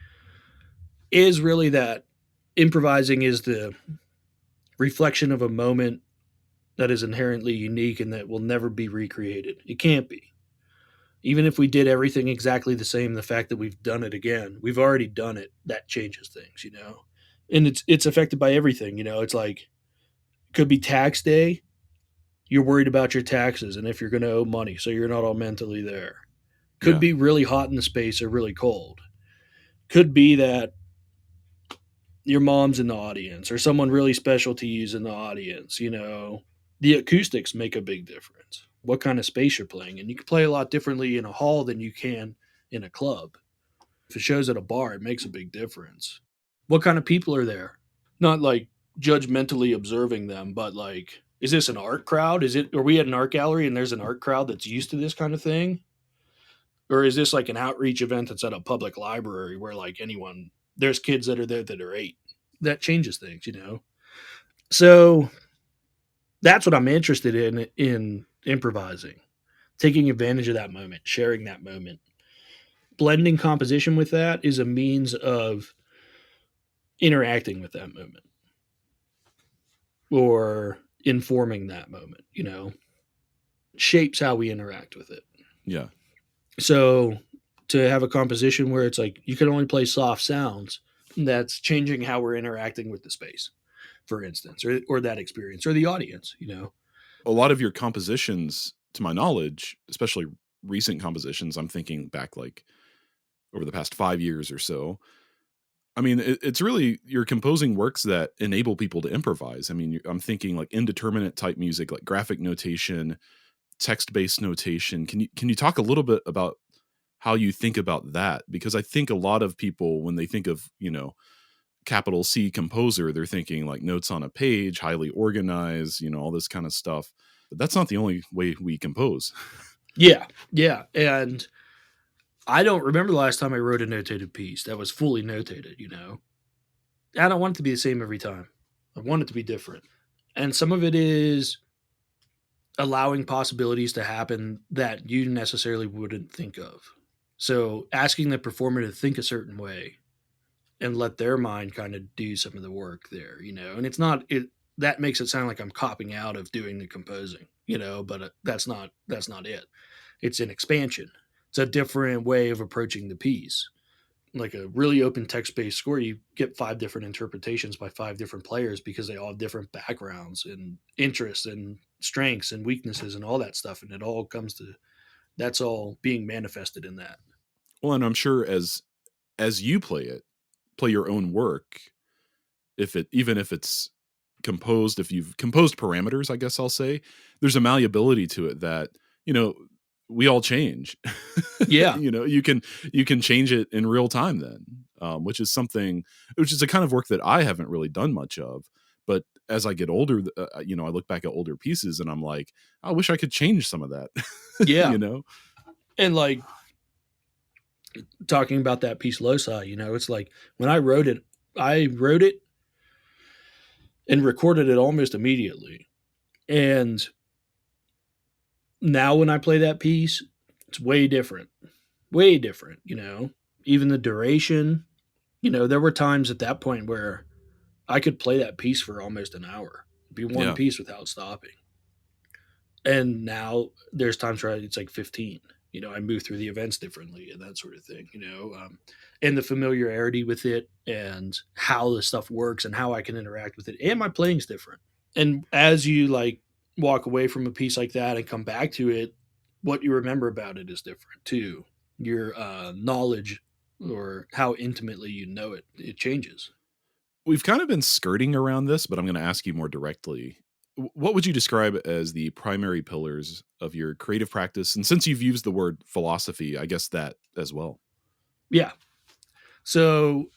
is really that improvising is the reflection of a moment that is inherently unique and that will never be recreated. It can't be. Even if we did everything exactly the same, the fact that we've done it again, we've already done it, that changes things, And it's affected by everything, It's like it could be tax day. You're worried about your taxes and if you're going to owe money, so you're not all mentally there. Could be really hot in the space or really cold. Could be that your mom's in the audience or someone really special to you's in the audience, The acoustics make a big difference. What kind of space you're playing in. You can play a lot differently in a hall than you can in a club. If it shows at a bar, it makes a big difference. What kind of people are there? Not like judgmentally observing them, but like, is this an art crowd? Are we at an art gallery and there's an art crowd that's used to this kind of thing? Or is this like an outreach event that's at a public library where like there's kids that are there that are 8? That changes things, So that's what I'm interested in improvising, taking advantage of that moment, sharing that moment. Blending composition with that is a means of interacting with that moment or informing that moment, shapes how we interact with it. Yeah. So to have a composition where it's like you can only play soft sounds, that's changing how we're interacting with the space, for instance, or that experience or the audience, A lot of your compositions, to my knowledge, especially recent compositions, I'm thinking back like over the past 5 years or so. I mean, it's really, you're composing works that enable people to improvise. I mean, I'm thinking like indeterminate type music, like graphic notation, text-based notation. Can you talk a little bit about how you think about that? Because I think a lot of people, when they think of, capital C composer, they're thinking like notes on a page, highly organized, all this kind of stuff. But that's not the only way we compose. Yeah. And I don't remember the last time I wrote a notated piece that was fully notated, I don't want it to be the same every time. I want it to be different. And some of it is allowing possibilities to happen that you necessarily wouldn't think of. So asking the performer to think a certain way and let their mind kind of do some of the work there, and it's not that makes it sound like I'm copping out of doing the composing, but that's not it. It's an expansion. It's a different way of approaching the piece. Like a really open text-based score, you get 5 different interpretations by 5 different players because they all have different backgrounds and interests and strengths and weaknesses and all that stuff. And it all comes That's all being manifested in that. Well, and I'm sure as you play your own work, even if it's composed, if you've composed parameters, I guess I'll say, there's a malleability to it that, we all change. Yeah. You can change it in real time then, which is a kind of work that I haven't really done much of. But as I get older, I look back at older pieces and I'm like, I wish I could change some of that. Yeah. And like talking about that piece Loci, it's like when I wrote it and recorded it almost immediately. And now when I play that piece, it's way different. Way different, Even the duration, there were times at that point where I could play that piece for almost an hour. It'd be one piece without stopping. And now there's times where it's like 15. I move through the events differently and that sort of thing, and the familiarity with it and how the stuff works and how I can interact with it. And my playing's different. And as you like walk away from a piece like that and come back to it, what you remember about it is different too. Your knowledge or how intimately you know it changes. We've kind of been skirting around this, but I'm going to ask you more directly. What would you describe as the primary pillars of your creative practice? And since you've used the word philosophy, I guess that as well. Yeah. So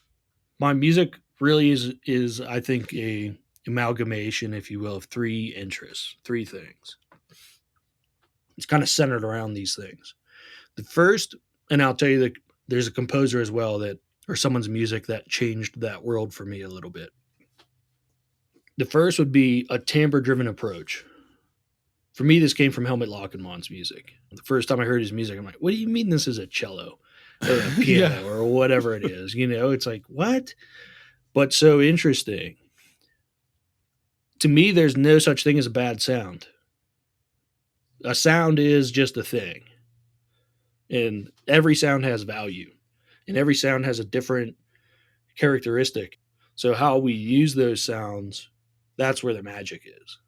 my music really is I think a amalgamation, if you will, of three interests, three things. It's kind of centered around these things. The first, and I'll tell you that there's a composer as well or someone's music that changed that world for me a little bit. The first would be a timbre-driven approach. For me, this came from Helmut Lachenmann's music. The first time I heard his music, I'm like, what do you mean this is a cello or a piano or whatever it is? It's like, what? But so interesting. To me, there's no such thing as a bad sound. A sound is just a thing. And every sound has value. And every sound has a different characteristic. So how we use those sounds, that's where the magic is.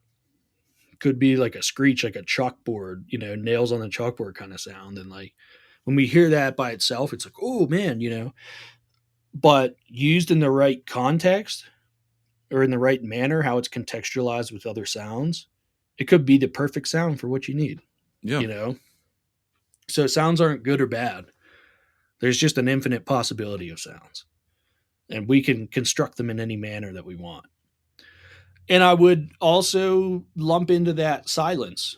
Could be like a screech, like a chalkboard, nails on the chalkboard kind of sound. And like when we hear that by itself, it's like, oh man, but used in the right context or in the right manner, how it's contextualized with other sounds, it could be the perfect sound for what you need. Yeah. So sounds aren't good or bad. There's just an infinite possibility of sounds. And we can construct them in any manner that we want. And I would also lump into that silence.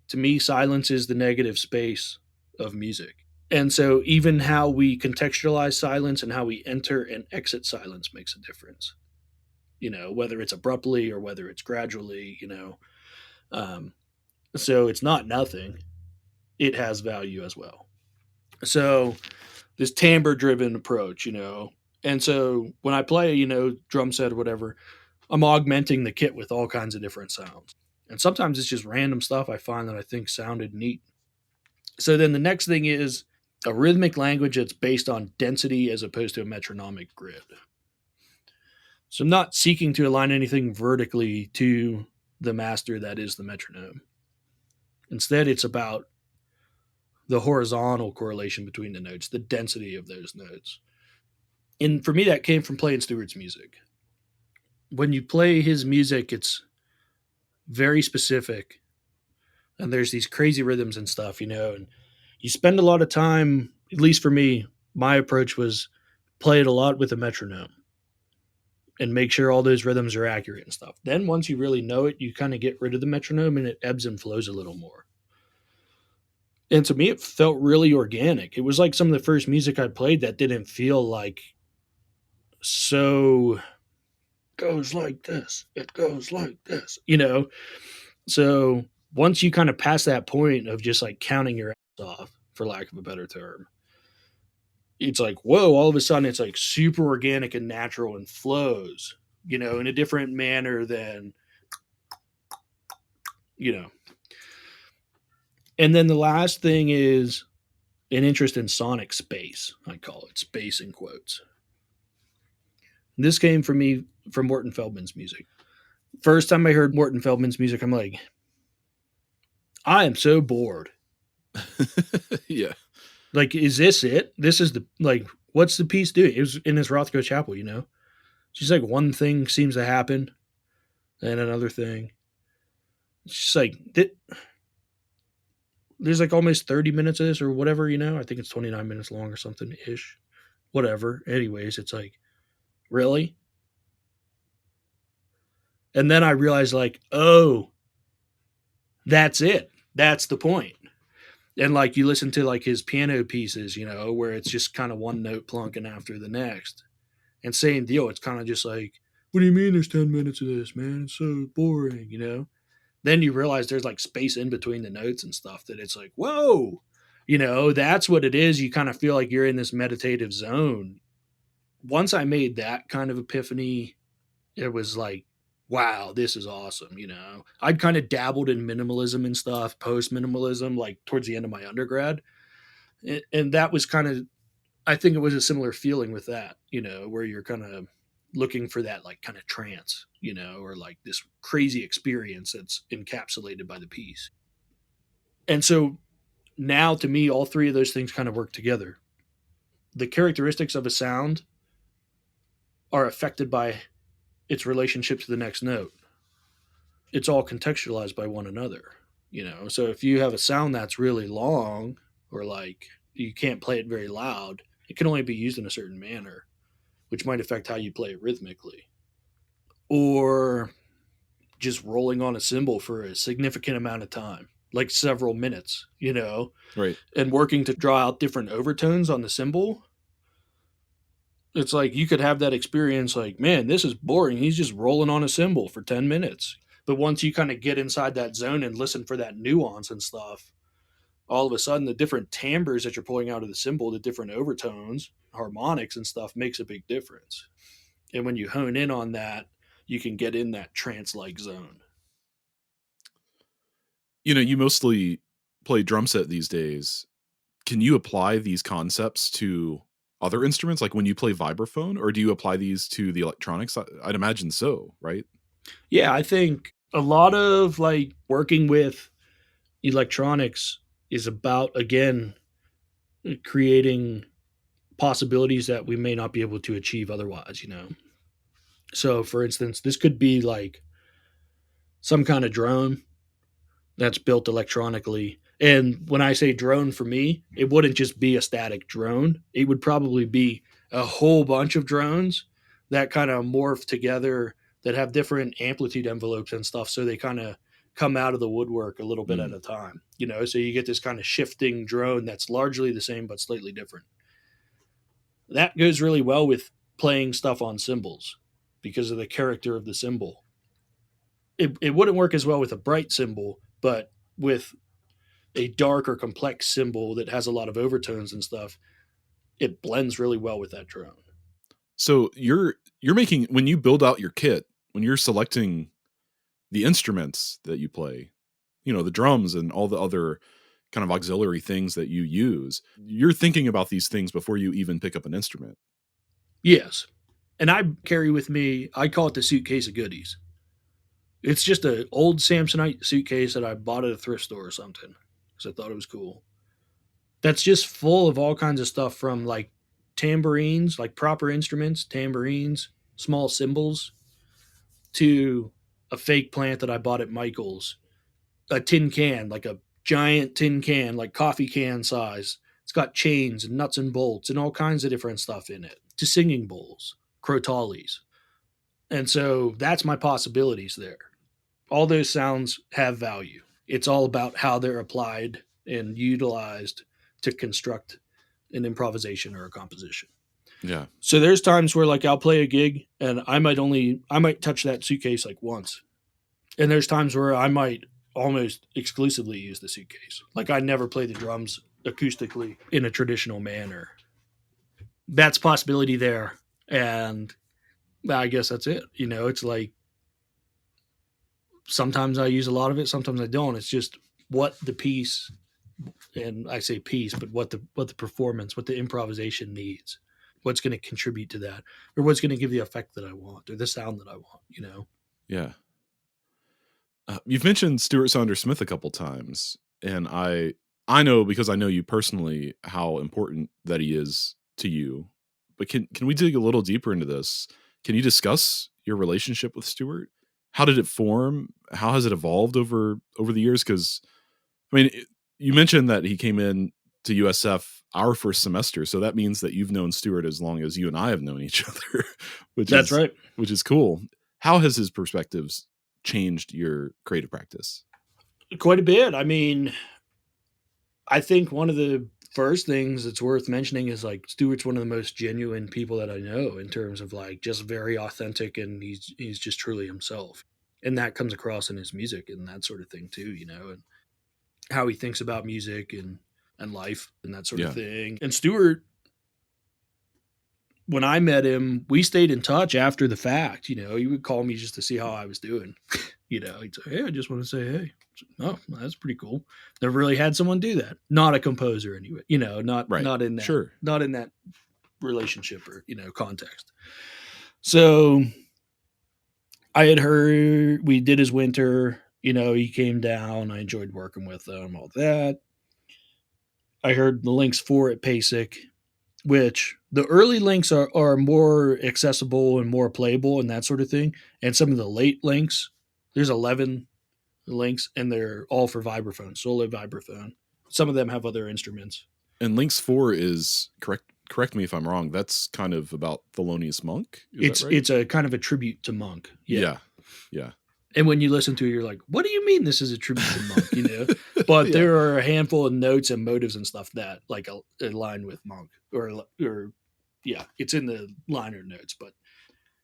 To me, silence is the negative space of music. And so even how we contextualize silence and how we enter and exit silence makes a difference. Whether it's abruptly or whether it's gradually, so it's not nothing. It has value as well. So this timbre-driven approach, and so when I play, drum set or whatever, I'm augmenting the kit with all kinds of different sounds. And sometimes it's just random stuff I find that I think sounded neat. So then the next thing is a rhythmic language that's based on density as opposed to a metronomic grid. So I'm not seeking to align anything vertically to the master that is the metronome. Instead, it's about the horizontal correlation between the notes, the density of those notes. And for me, that came from playing Stewart's music. When you play his music, it's very specific. And there's these crazy rhythms and stuff, and you spend a lot of time, at least for me, my approach was play it a lot with a metronome and make sure all those rhythms are accurate and stuff. Then once you really know it, you kind of get rid of the metronome and it ebbs and flows a little more. And to me, it felt really organic. It was like some of the first music I played that didn't feel like so goes like this. It goes like this, So once you kind of pass that point of just like counting your ass off, for lack of a better term, it's like, whoa, all of a sudden it's like super organic and natural and flows, in a different manner than, And then the last thing is an interest in sonic space. I call it space in quotes. And this came from me from Morton Feldman's music. First time I heard Morton Feldman's music, I'm like, I am so bored. Yeah. Like, is this it? This is the, like, what's the piece doing? It was in this Rothko chapel, you know? She's like, one thing seems to happen, and another thing. It's just like, there's like almost 30 minutes of this or whatever, you know? I think it's 29 minutes long or something ish. Whatever. Anyways, it's like, really? And then I realized, like, oh, that's it. That's the point. And like, you listen to like his piano pieces, you know, where it's just kind of one note plunking after the next. And same deal. It's kind of just like, what do you mean there's 10 minutes of this, man? It's so boring, you know? Then you realize there's like space in between the notes and stuff that it's like, whoa, you know, that's what it is. You kind of feel like you're in this meditative zone. Once I made that kind of epiphany, it was like, wow, this is awesome. You know, I'd kind of dabbled in minimalism and stuff, post minimalism, like towards the end of my undergrad. And that was kind of, I think it was a similar feeling with that, you know, where you're kind of looking for that like kind of trance, you know, or like this crazy experience that's encapsulated by the piece. And so now to me, all three of those things kind of work together. The characteristics of a sound are affected by its relationship to the next note. It's all contextualized by one another, you know. So if you have a sound that's really long, or like you can't play it very loud, it can only be used in a certain manner, which might affect how you play it rhythmically. Or just rolling on a cymbal for a significant amount of time, like several minutes, you know, Right. and working to draw out different overtones on the cymbal. It's like you could have that experience like, man, this is boring. He's just rolling on a cymbal for 10 minutes. But once you kind of get inside that zone and listen for that nuance and stuff, all of a sudden the different timbres that you're pulling out of the cymbal, the different overtones, harmonics and stuff makes a big difference. And when you hone in on that, you can get in that trance-like zone. You know, you mostly play drum set these days. Can you apply these concepts to other instruments, like when you play vibraphone, or do you apply these to the electronics? I'd imagine so, right? Yeah, I think a lot of like working with electronics is about, again, creating possibilities that we may not be able to achieve otherwise, you know. So for instance, this could be like some kind of drone that's built electronically. And when I say drone, for me, it wouldn't just be a static drone. It would probably be a whole bunch of drones that kind of morph together, that have different amplitude envelopes and stuff. So they kind of come out of the woodwork a little bit at a time, you know? So you get this kind of shifting drone that's largely the same, but slightly different. That goes really well with playing stuff on cymbals because of the character of the cymbal. It wouldn't work as well with a bright cymbal, but with a dark or complex cymbal that has a lot of overtones and stuff, it blends really well with that drone. So you're making, when you build out your kit, when you're selecting the instruments that you play, you know, the drums and all the other kind of auxiliary things that you use, you're thinking about these things before you even pick up an instrument. Yes. And I carry with me, I call it the suitcase of goodies. It's just an old Samsonite suitcase that I bought at a thrift store or something because I thought it was cool. That's just full of all kinds of stuff, from like tambourines, like proper instruments, tambourines, small cymbals, to a fake plant that I bought at Michael's, a tin can, like a giant tin can, like coffee can size. It's got chains and nuts and bolts and all kinds of different stuff in it, to singing bowls, crotales. And so that's my possibilities there. All those sounds have value. It's all about how they're applied and utilized to construct an improvisation or a composition. Yeah. So there's times where like I'll play a gig and I might touch that suitcase like once. And there's times where I might almost exclusively use the suitcase. Like I never play the drums acoustically in a traditional manner. That's a possibility there. And I guess that's it. You know, it's like sometimes I use a lot of it, sometimes I don't. It's just what the piece, and I say piece, but what the performance, what the improvisation needs, what's going to contribute to that, or what's going to give the effect that I want, or the sound that I want, you know? Yeah. You've mentioned Stuart Saunders Smith a couple times, and I I know, because I know you personally, how important that he is to you. But can we dig a little deeper into this? Can you discuss your relationship with Stuart? How did it form? How has it evolved over the years? Because, I mean, you mentioned that he came in to USF our first semester, so that means that you've known Stuart as long as you and I have known each other, That's right. Which is cool. How has his perspectives changed your creative practice? Quite a bit. I mean, I think one of the first things that's worth mentioning is like Stuart's one of the most genuine people that I know, in terms of like just very authentic, and he's just truly himself. And that comes across in his music and that sort of thing too, and how he thinks about music and life and that sort of thing. And Stuart, when I met him, we stayed in touch after the fact. He would call me just to see how I was doing. He'd say, "Hey, I just want to say, hey." Oh, that's pretty cool. Never really had someone do that. Not a composer anyway, not in that, not in that relationship or, context. So I had heard we did his winter, he came down. I enjoyed working with him, all that. I heard the Lynx 4 at PASIC, which the early Lynx are more accessible and more playable and that sort of thing. And some of the late Lynx, there's 11 Lynx, and they're all for vibraphone, solo vibraphone. Some of them have other instruments. And Lynx 4 is, correct me if I'm wrong, that's kind of about Thelonious Monk? Is that right? It's a kind of a tribute to Monk. Yeah. And when you listen to it, you're like, what do you mean this is a tribute to Monk? But there are a handful of notes and motives and stuff that like align with Monk, or it's in the liner notes, but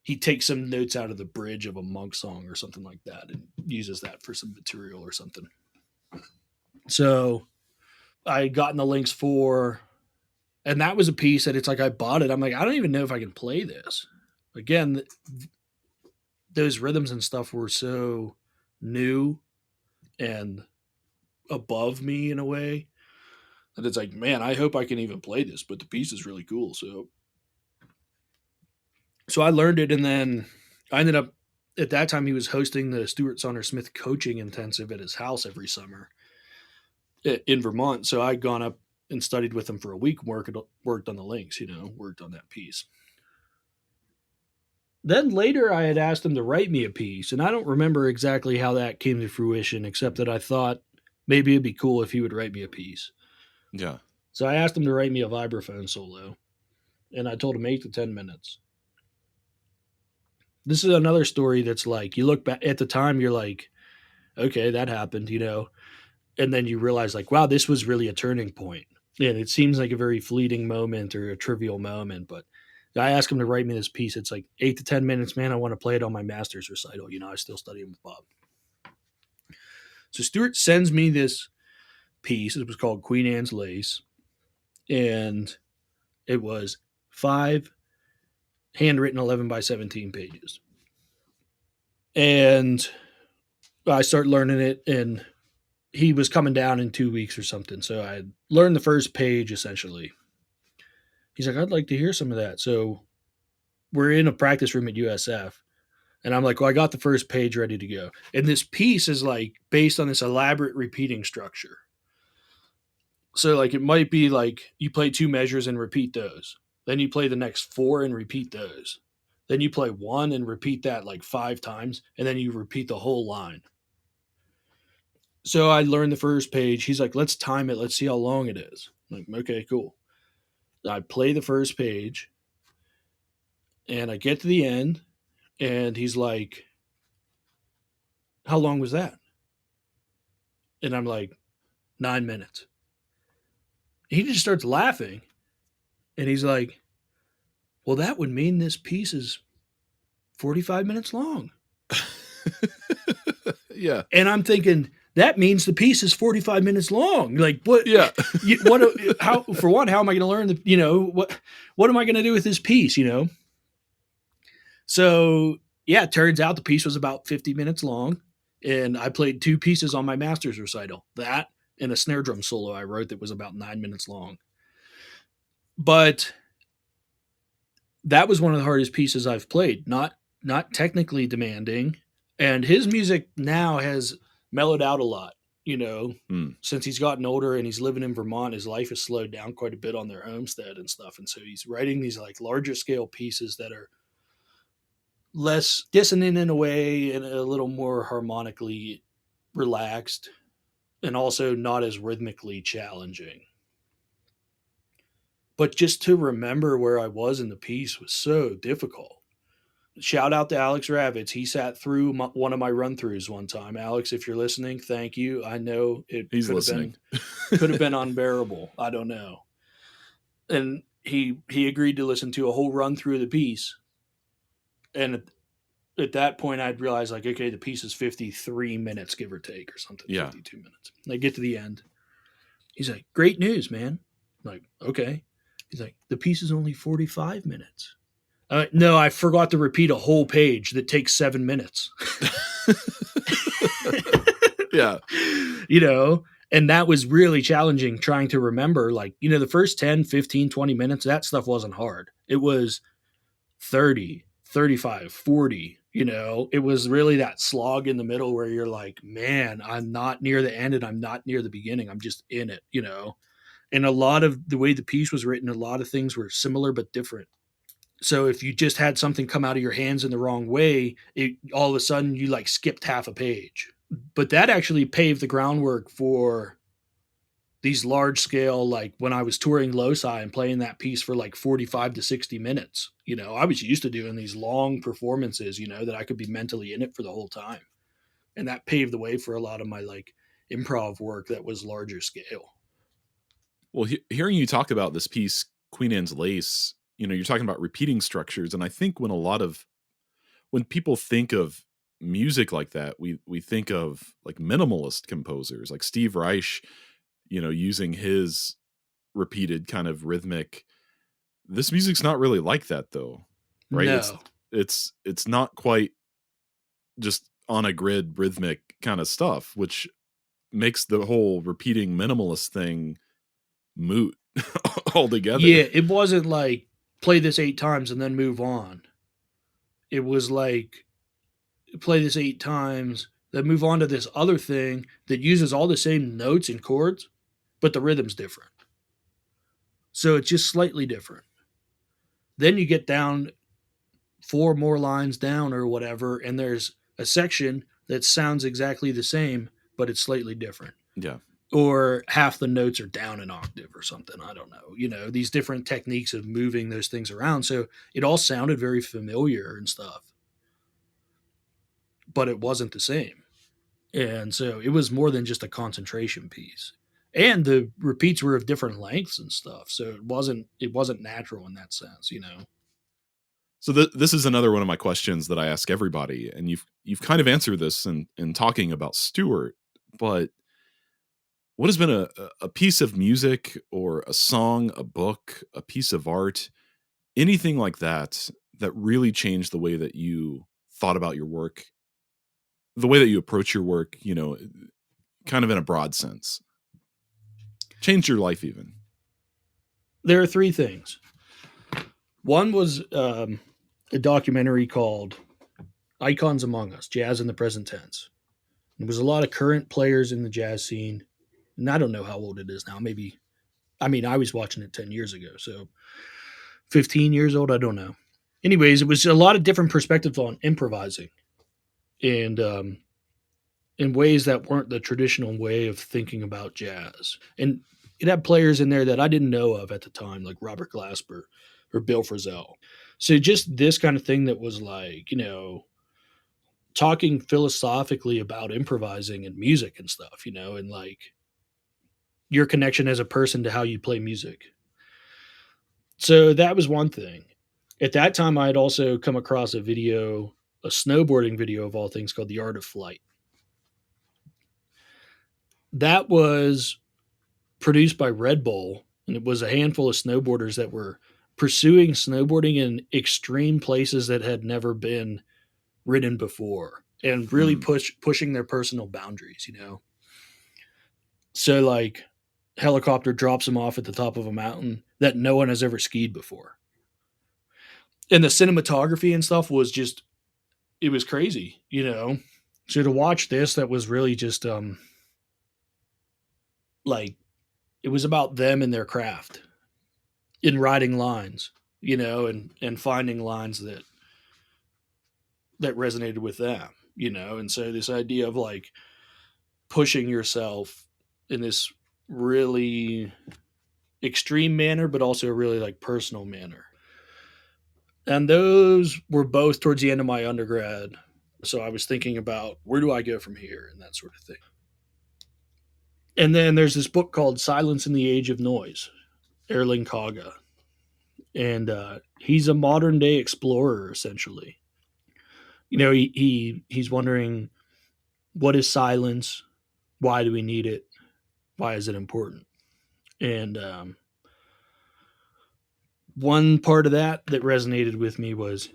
he takes some notes out of the bridge of a Monk song or something like that and uses that for some material or something. So I had gotten the Lynx 4, and that was a piece that it's like I bought it. I'm like, I don't even know if I can play this. Again, those rhythms and stuff were so new and above me in a way that it's like, man, I hope I can even play this, but the piece is really cool. So I learned it, and then I ended up, at that time, he was hosting the Stuart Saunders Smith coaching intensive at his house every summer in Vermont. So I'd gone up and studied with him for a week, worked on the Lynx, worked on that piece. Then later I had asked him to write me a piece, and I don't remember exactly how that came to fruition, except that I thought maybe it'd be cool if he would write me a piece. Yeah. So I asked him to write me a vibraphone solo, and I told him 8 to 10 minutes. This is another story that's like, you look back at the time, you're like, okay, that happened, and then you realize like, wow, this was really a turning point. And it seems like a very fleeting moment or a trivial moment, but I asked him to write me this piece. It's like 8 to 10 minutes, man. I want to play it on my master's recital. I still study with Bob. So Stuart sends me this piece. It was called Queen Anne's Lace. And it was 5 handwritten 11 by 17 pages. And I started learning it, and he was coming down in 2 weeks or something. So I learned the first page essentially. He's like, I'd like to hear some of that. So we're in a practice room at USF, and I'm like, well, I got the first page ready to go. And this piece is like based on this elaborate repeating structure. So like, it might be like you play 2 measures and repeat those. Then you play the next 4 and repeat those. Then you play 1 and repeat that like 5 times. And then you repeat the whole line. So I learned the first page. He's like, let's time it. Let's see how long it is. I'm like, okay, cool. I play the first page, and I get to the end, and he's like, how long was that? And I'm like, 9 minutes. He just starts laughing, and he's like, well, that would mean this piece is 45 minutes long. Yeah. And I'm thinking, that means the piece is 45 minutes long. Like, what? Yeah. How? For one, how am I going to learn what am I going to do with this piece? So yeah, it turns out the piece was about 50 minutes long, and I played 2 pieces on my master's recital. That and a snare drum solo I wrote that was about 9 minutes long. But that was one of the hardest pieces I've played. Not technically demanding, and his music now has mellowed out a lot. Since he's gotten older and he's living in Vermont, his life has slowed down quite a bit on their homestead and stuff. And so he's writing these like larger scale pieces that are less dissonant in a way and a little more harmonically relaxed and also not as rhythmically challenging. But just to remember where I was in the piece was so difficult. Shout out to Alex Ravitz. He sat through one of my run throughs one time. Alex, if you're listening, thank you. I know he's listening. Could have been unbearable. I don't know. And he agreed to listen to a whole run through of the piece. And at that point, I'd realized, like, okay, the piece is 53 minutes, give or take, or something. Yeah. 52 minutes. And I get to the end. He's like, great news, man. I'm like, okay. He's like, the piece is only 45 minutes. No, I forgot to repeat a whole page that takes 7 minutes. Yeah. And that was really challenging trying to remember, like, the first 10, 15, 20 minutes, that stuff wasn't hard. It was 30, 35, 40, it was really that slog in the middle where you're like, man, I'm not near the end and I'm not near the beginning. I'm just in it, And a lot of the way the piece was written, a lot of things were similar but different. So if you just had something come out of your hands in the wrong way, all of a sudden you like skipped half a page. But that actually paved the groundwork for these large scale, like when I was touring Loci and playing that piece for like 45 to 60 minutes. I was used to doing these long performances, that I could be mentally in it for the whole time. And that paved the way for a lot of my like improv work that was larger scale. Well, hearing you talk about this piece, Queen Anne's Lace, you're talking about repeating structures. And I think when people think of music like that, we think of like minimalist composers like Steve Reich, using his repeated kind of rhythmic. This music's not really like that though, right? No. It's not quite just on a grid rhythmic kind of stuff, which makes the whole repeating minimalist thing moot altogether. Yeah, it wasn't like play this 8 times and then move on. It was like play this 8 times, then move on to this other thing that uses all the same notes and chords, but the rhythm's different. So it's just slightly different. Then you get down 4 more lines down or whatever, and there's a section that sounds exactly the same, but it's slightly different. Yeah. Or half the notes are down an octave or something. I don't know. These different techniques of moving those things around. So it all sounded very familiar and stuff, but it wasn't the same. And so it was more than just a concentration piece. And the repeats were of different lengths and stuff. So it wasn't natural in that sense, So this is another one of my questions that I ask everybody. And you've kind of answered this in talking about Stewart, but what has been a piece of music or a song, a book, a piece of art, anything like that really changed the way that you thought about your work, the way that you approach your work, kind of in a broad sense? Changed your life even? There are 3 things. One was a documentary called Icons Among Us, Jazz in the Present Tense. There was a lot of current players in the jazz scene. And I don't know how old it is now. I was watching it 10 years ago. So 15 years old, I don't know. Anyways, it was a lot of different perspectives on improvising. And in ways that weren't the traditional way of thinking about jazz. And it had players in there that I didn't know of at the time, like Robert Glasper or Bill Frisell. So just this kind of thing that was like, talking philosophically about improvising and music and stuff, and like your connection as a person to how you play music. So that was one thing. At that time, I had also come across a snowboarding video of all things called The Art of Flight. That was produced by Red Bull, and it was a handful of snowboarders that were pursuing snowboarding in extreme places that had never been ridden before and really pushing their personal boundaries, So like helicopter drops them off at the top of a mountain that no one has ever skied before. And the cinematography and stuff was just, it was crazy, So to watch this, that was really just, like it was about them and their craft in writing lines, and finding lines that resonated with them, and so this idea of like pushing yourself in this really extreme manner, but also a really like personal manner. And those were both towards the end of my undergrad. So I was thinking about where do I go from here and that sort of thing. And then there's this book called Silence in the Age of Noise, Erling Kaga. And he's a modern day explorer, essentially. He's wondering, what is silence? Why do we need it? Why is it important? And one part of that resonated with me was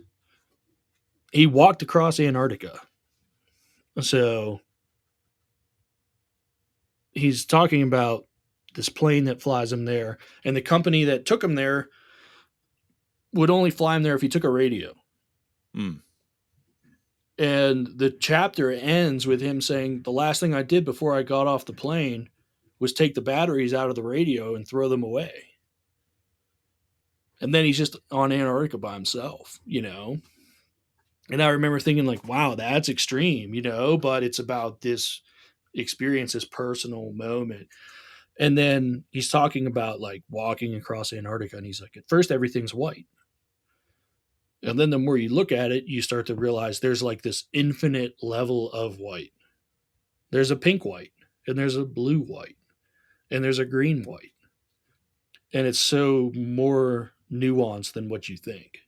he walked across Antarctica. So he's talking about this plane that flies him there, and the company that took him there would only fly him there if he took a radio. Mm. And the chapter ends with him saying, the last thing I did before I got off the plane was take the batteries out of the radio and throw them away. And then he's just on Antarctica by himself, And I remember thinking like, wow, that's extreme, but it's about this experience, this personal moment. And then he's talking about like walking across Antarctica, and he's like, at first everything's white. And then the more you look at it, you start to realize there's like this infinite level of white. There's a pink white, and there's a blue white, and there's a green white. And it's so more nuanced than what you think.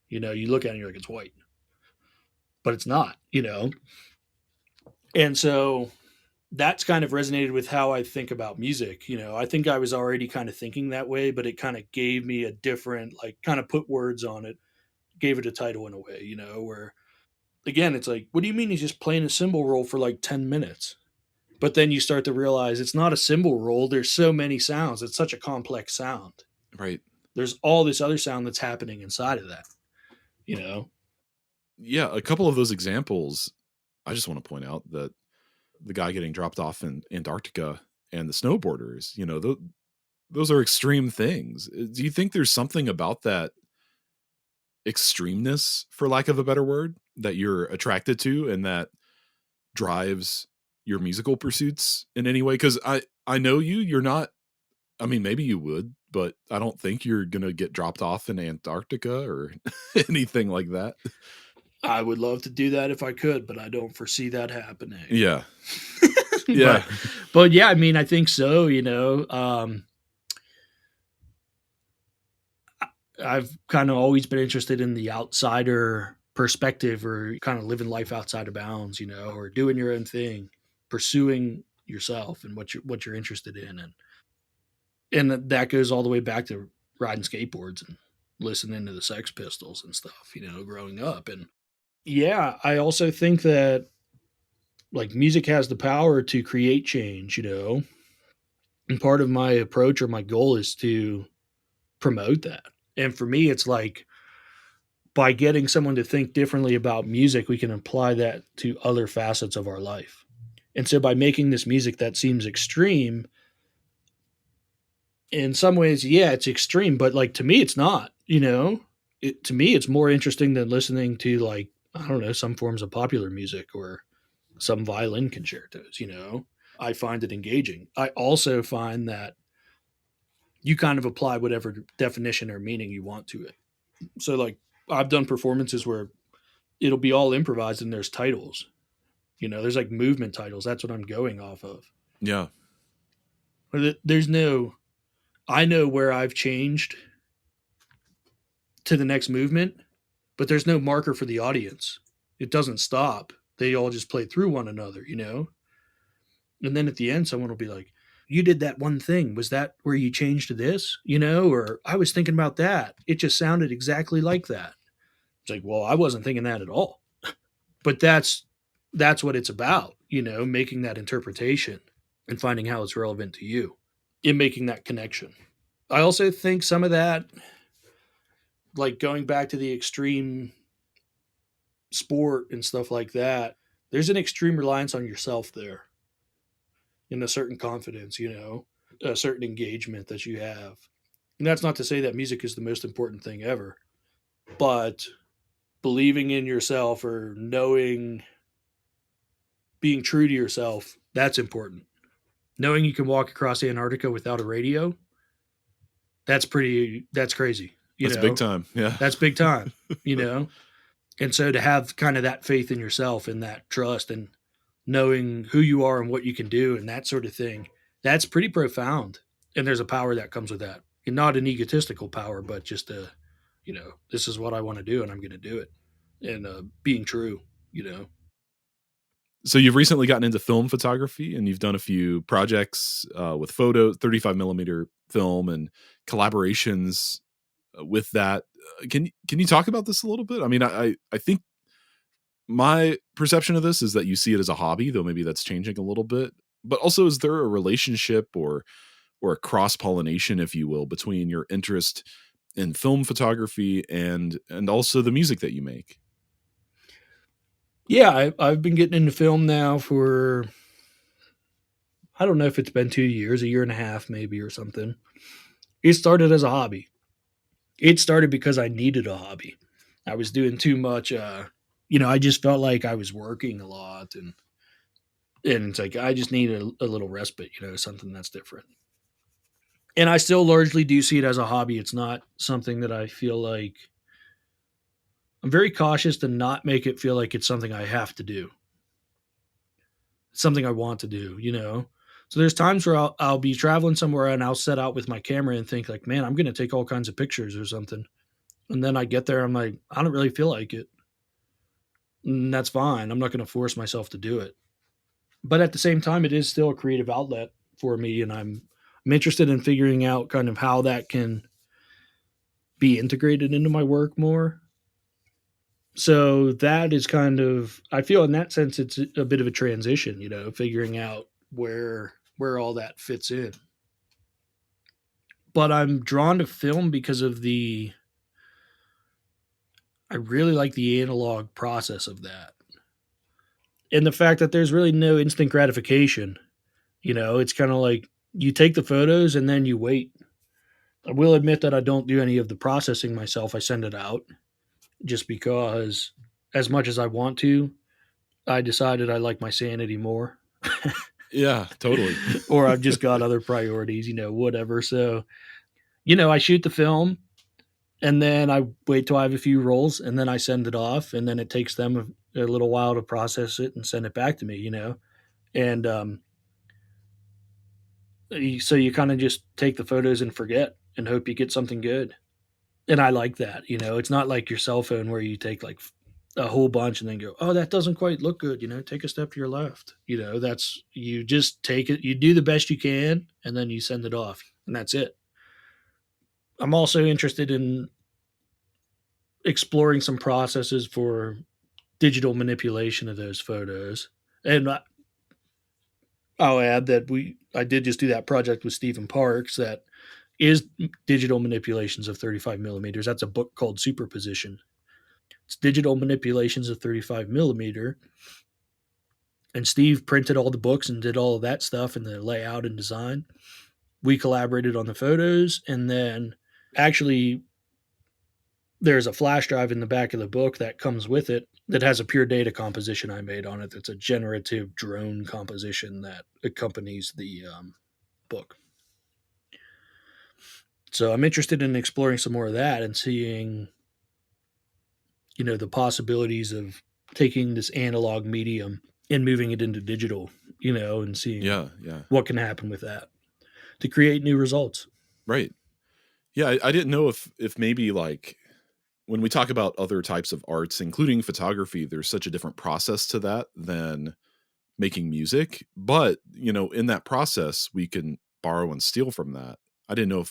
You look at it and you're like, it's white. But it's not, And so that's kind of resonated with how I think about music. I think I was already kind of thinking that way, but it kind of gave me a different, like, kind of put words on it, gave it a title in a way, where, again, it's like, what do you mean he's just playing a cymbal roll for like 10 minutes? But then you start to realize it's not a cymbal roll. There's so many sounds. It's such a complex sound. Right. There's all this other sound that's happening inside of that, Yeah, a couple of those examples, I just want to point out that the guy getting dropped off in Antarctica and the snowboarders, those are extreme things. Do you think there's something about that extremeness, for lack of a better word, that you're attracted to and that drives your musical pursuits in any way? Because I know you're not, I mean, maybe you would, but I don't think you're going to get dropped off in Antarctica or anything like that. I would love to do that if I could, but I don't foresee that happening. Yeah. Yeah. But yeah, I mean, I think so, I've kind of always been interested in the outsider perspective, or kind of living life outside of bounds, or doing your own thing, pursuing yourself and what you're interested in. And that goes all the way back to riding skateboards and listening to the Sex Pistols and stuff, growing up. And yeah, I also think that like music has the power to create change, and part of my approach or my goal is to promote that. And for me, it's like by getting someone to think differently about music, we can apply that to other facets of our life. And so by making this music that seems extreme, in some ways, yeah, it's extreme, but like to me, it's not, to me, it's more interesting than listening to like, I don't know, some forms of popular music or some violin concertos, I find it engaging. I also find that you kind of apply whatever definition or meaning you want to it. So like I've done performances where it'll be all improvised and there's titles, there's like movement titles. That's what I'm going off of. Yeah. There's no, I know where I've changed to the next movement, but there's no marker for the audience. It doesn't stop. They all just play through one another, And then at the end, someone will be like, you did that one thing. Was that where you changed to this? Or I was thinking about that. It just sounded exactly like that. It's like, well, I wasn't thinking that at all. But that's what it's about, making that interpretation and finding how it's relevant to you in making that connection. I also think some of that, like going back to the extreme sport and stuff like that, there's an extreme reliance on yourself there. and a certain confidence, a certain engagement that you have. And that's not to say that music is the most important thing ever, but believing in yourself or knowing, being true to yourself, that's important. Knowing you can walk across Antarctica without a radio, that's crazy. That's big time. Yeah. That's big time, And so to have kind of that faith in yourself and that trust and knowing who you are and what you can do and that sort of thing, that's pretty profound. And there's a power that comes with that. And not an egotistical power, but just this is what I want to do and I'm going to do it. And being true. So you've recently gotten into film photography, and you've done a few projects with photo 35 millimeter film and collaborations with that. Can you talk about this a little bit? I mean, I think my perception of this is that you see it as a hobby, though maybe that's changing a little bit. But also, is there a relationship or a cross pollination, if you will, between your interest in film photography and also the music that you make? Yeah, I've been getting into film now for, I don't know if it's been 2 years, a year and a half maybe or something. It started as a hobby. It started because I needed a hobby. I was doing too much, I just felt like I was working a lot and it's like I just need a little respite, something that's different. And I still largely do see it as a hobby. It's not something that I feel like, I'm very cautious to not make it feel like it's something I have to do. It's something I want to do, So there's times where I'll be traveling somewhere and I'll set out with my camera and think like, man, I'm going to take all kinds of pictures or something. And then I get there, I'm like, I don't really feel like it. And that's fine. I'm not going to force myself to do it. But at the same time, it is still a creative outlet for me. And I'm interested in figuring out kind of how that can be integrated into my work more. So that is kind of, I feel in that sense, it's a bit of a transition, figuring out where all that fits in. But I'm drawn to film because of I really like the analog process of that. And the fact that there's really no instant gratification. It's kind of like you take the photos and then you wait. I will admit that I don't do any of the processing myself. I send it out just because, as much as I want to, I decided I like my sanity more. Yeah, totally. Or I've just got other priorities, whatever. So, I shoot the film and then I wait till I have a few rolls and then I send it off and then it takes them a little while to process it and send it back to me, And so you kind of just take the photos and forget and hope you get something good. And I like that, it's not like your cell phone where you take like a whole bunch and then go, oh, that doesn't quite look good. Take a step to your left. That's, you just take it, you do the best you can, and then you send it off, and that's it. I'm also interested in exploring some processes for digital manipulation of those photos. And I'll add that I did just do that project with Stephen Parks that is digital manipulations of 35 millimeters. That's a book called Superposition. It's digital manipulations of 35 millimeter. And Steve printed all the books and did all of that stuff and the layout and design. We collaborated on the photos. And then actually there's a flash drive in the back of the book that comes with it that has a pure data composition I made on it. That's a generative drone composition that accompanies the book. So I'm interested in exploring some more of that and seeing, the possibilities of taking this analog medium and moving it into digital, and seeing what can happen with that to create new results. Right. Yeah. I didn't know if maybe like when we talk about other types of arts, including photography, there's such a different process to that than making music. But, in that process, we can borrow and steal from that. I didn't know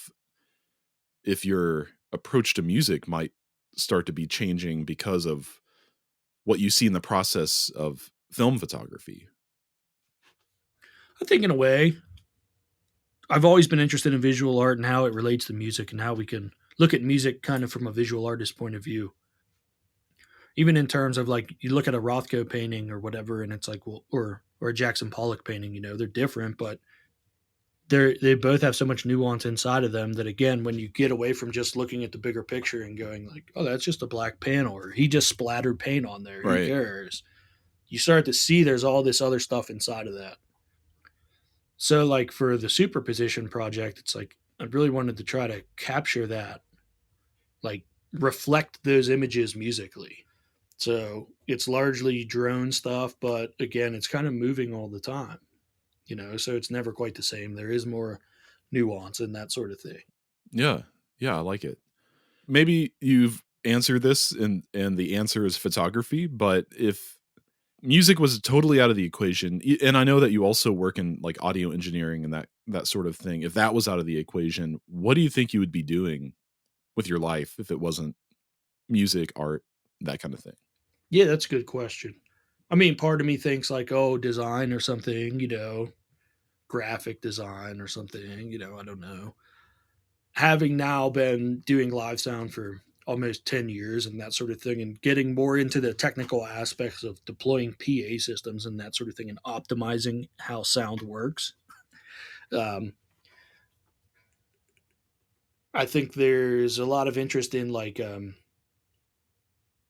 if your approach to music might start to be changing because of what you see in the process of film photography. I think in a way, I've always been interested in visual art and how it relates to music and how we can look at music kind of from a visual artist point of view. Even in terms of like, you look at a Rothko painting or whatever, and it's like, well, or or a Jackson Pollock painting. You know, they're different, but they both have so much nuance inside of them that, again, when you get away from just looking at the bigger picture and going like, oh, that's just a black panel, or he just splattered paint on there, who Right. cares? You start to see there's all this other stuff inside of that. So like for the superposition project, it's like I really wanted to try to capture that, like reflect those images musically. So it's largely drone stuff, but again, it's kind of moving all the time, you know, so it's never quite the same. There is more nuance and that sort of thing. Yeah. Yeah, I like it. Maybe you've answered this and the answer is photography, but if music was totally out of the equation, and I know that you also work in like audio engineering and that sort of thing, if that was out of the equation, what do you think you would be doing with your life if it wasn't music, art, that kind of thing? Yeah, that's a good question. I mean, part of me thinks like, oh, design or something, you know, graphic design or something, you know, I don't know. Having now been doing live sound for almost 10 years and that sort of thing, and getting more into the technical aspects of deploying PA systems and that sort of thing and optimizing how sound works. Um, I think there's a lot of interest in like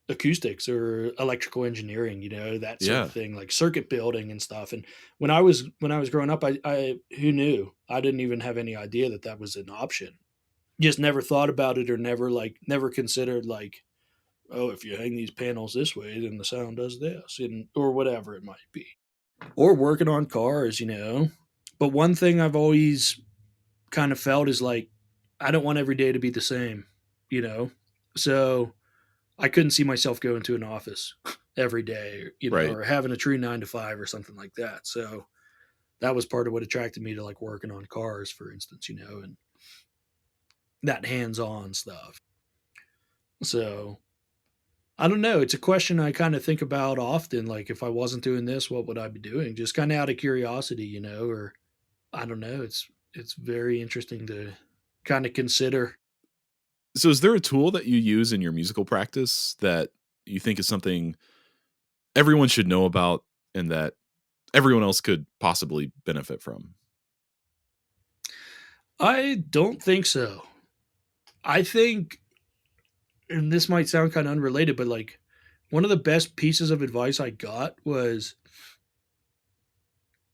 acoustics or electrical engineering, you know, that sort of thing, like circuit building and stuff. And when I was growing up, I who knew? I didn't even have any idea that that was an option. Just never thought about it, or never considered like, oh, if you hang these panels this way, then the sound does this, and or whatever it might be. Or working on cars, you know. But one thing I've always kind of felt is like I don't want every day to be the same, you know. So I couldn't see myself going to an office every day, you know, Right. or having a true 9 to 5 or something like that. So that was part of what attracted me to like working on cars, for instance, you know, and that hands-on stuff. So I don't know. It's a question I kind of think about often. Like, if I wasn't doing this, what would I be doing? Just kind of out of curiosity, you know, or I don't know. It's very interesting to kind of consider. So is there a tool that you use in your musical practice that you think is something everyone should know about and that everyone else could possibly benefit from? I don't think so. I think, and this might sound kind of unrelated, but like one of the best pieces of advice I got was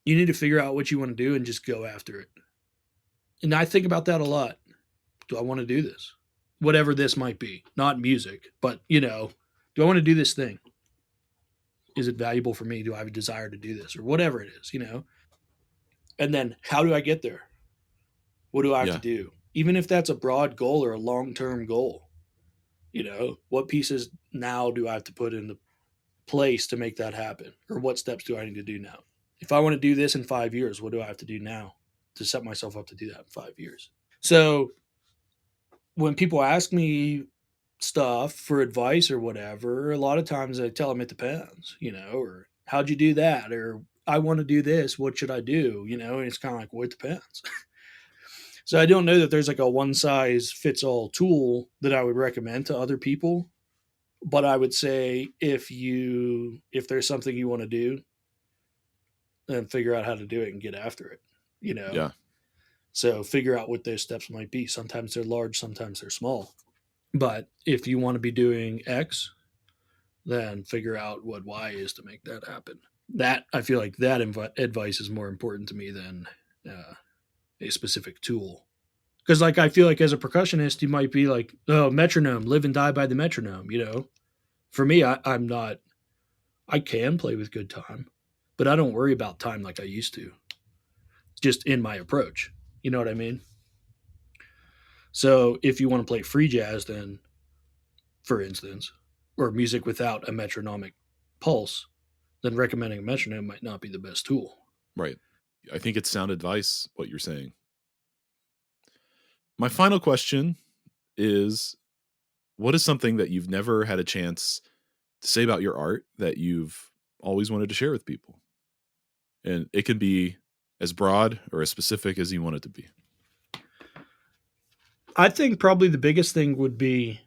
you need to figure out what you want to do and just go after it. And I think about that a lot. Do I want to do this? Whatever this might be, not music, but you know, do I want to do this thing? Is it valuable for me? Do I have a desire to do this or whatever it is, you know? And then how do I get there? What do I have to do? Even if that's a broad goal or a long-term goal, you know, what pieces now do I have to put into place to make that happen? Or what steps do I need to do now? If I want to do this in 5 years, what do I have to do now to set myself up to do that in 5 years? So when people ask me stuff for advice or whatever, a lot of times I tell them it depends, you know, or how'd you do that? Or I want to do this. What should I do? You know, and it's kind of like, well, it depends. So I don't know that there's like a one size fits all tool that I would recommend to other people. But I would say if there's something you want to do, then figure out how to do it and get after it, you know? Yeah. So figure out what those steps might be. Sometimes they're large, sometimes they're small. But if you want to be doing X, then figure out what Y is to make that happen. That I feel like that advice is more important to me than a specific tool. Because like I feel like as a percussionist, you might be like, oh, metronome, live and die by the metronome. You know, for me, I'm not. I can play with good time, but I don't worry about time like I used to. Just in my approach, you know what I mean? So if you want to play free jazz, then, for instance, or music without a metronomic pulse, then recommending a metronome might not be the best tool. Right. I think it's sound advice, what you're saying. My final question is, what is something that you've never had a chance to say about your art that you've always wanted to share with people? And it can be as broad or as specific as you want it to be. I think probably the biggest thing would be,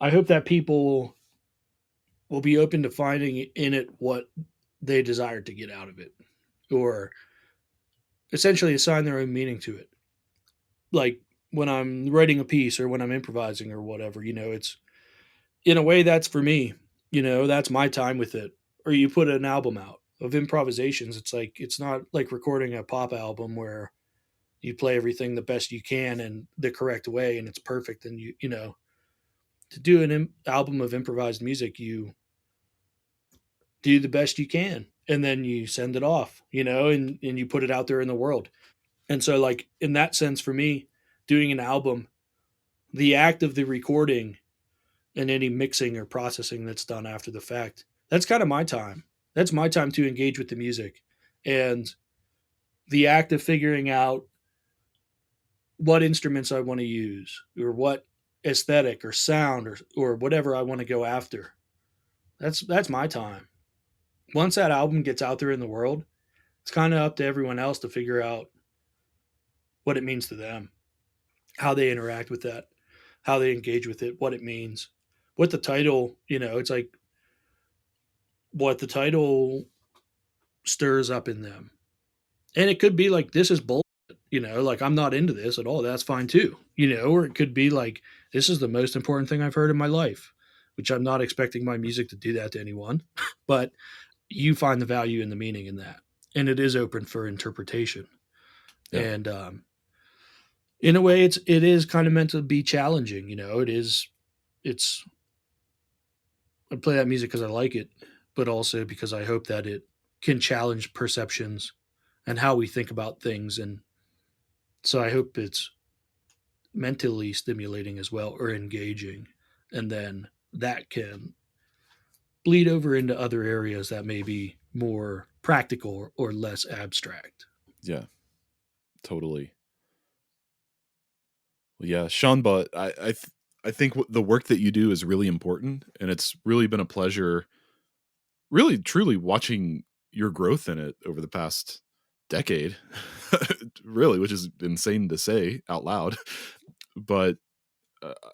I hope that people will be open to finding in it what they desired to get out of it, or essentially assign their own meaning to it. Like when I'm writing a piece or when I'm improvising or whatever, it's in a way that's for me, that's my time with it. Or you put an album out of improvisations. It's like, it's not like recording a pop album where you play everything the best you can and the correct way and it's perfect. And to do an album of improvised music, you do the best you can and then you send it off, and you put it out there in the world. And so, like, in that sense, for me, doing an album, the act of the recording and any mixing or processing that's done after the fact, that's kind of my time. That's my time to engage with the music. And the act of figuring out what instruments I want to use or what aesthetic or sound or whatever I want to go after. That's my time. Once that album gets out there in the world, it's kind of up to everyone else to figure out what it means to them, how they interact with that, how they engage with it, what it means, what the title, it's like what the title stirs up in them. And it could be like, this is bullshit, like I'm not into this at all. That's fine too, or it could be like, this is the most important thing I've heard in my life, which I'm not expecting my music to do that to anyone, but you find the value and the meaning in that. And it is open for interpretation. Yeah. And, in a way, it is kind of meant to be challenging. I play that music because I like it, but also because I hope that it can challenge perceptions and how we think about things. And so I hope it's mentally stimulating as well, or engaging. And then that can bleed over into other areas that may be more practical or less abstract. Yeah, totally. Well, yeah, Sean, but I think the work that you do is really important, and it's really been a pleasure, really truly watching your growth in it over the past decade, really, which is insane to say out loud. But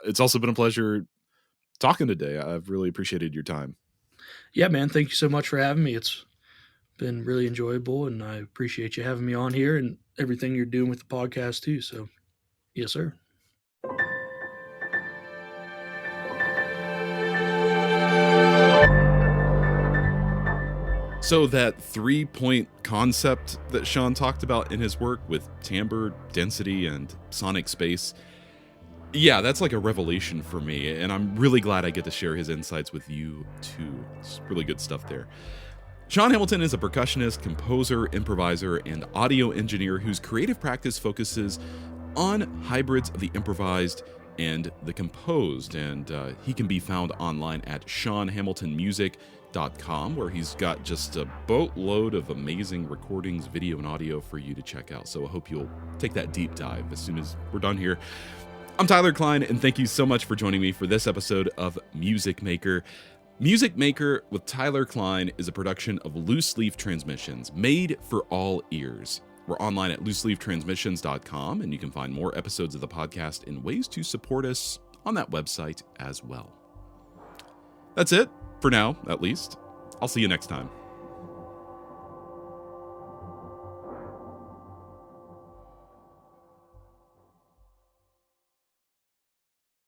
it's also been a pleasure talking today. I've really appreciated your time. Yeah, man. Thank you so much for having me. It's been really enjoyable, and I appreciate you having me on here and everything you're doing with the podcast too. So, yes, sir. So that 3-point concept that Sean talked about in his work with timbre, density, and sonic space, yeah, that's like a revelation for me, and I'm really glad I get to share his insights with you too. It's really good stuff there. Sean Hamilton is a percussionist, composer, improviser, and audio engineer whose creative practice focuses on hybrids of the improvised and the composed, and he can be found online at SeanHamiltonMusic.com, where he's got just a boatload of amazing recordings, video and audio for you to check out. So I hope you'll take that deep dive as soon as we're done here. I'm Tyler Kline, and thank you so much for joining me for this episode of Music Maker. Music Maker with Tyler Kline is a production of Loose Leaf Transmissions, made for all ears. We're online at looseleaftransmissions.com, and you can find more episodes of the podcast and ways to support us on that website as well. That's it, for now, at least. I'll see you next time.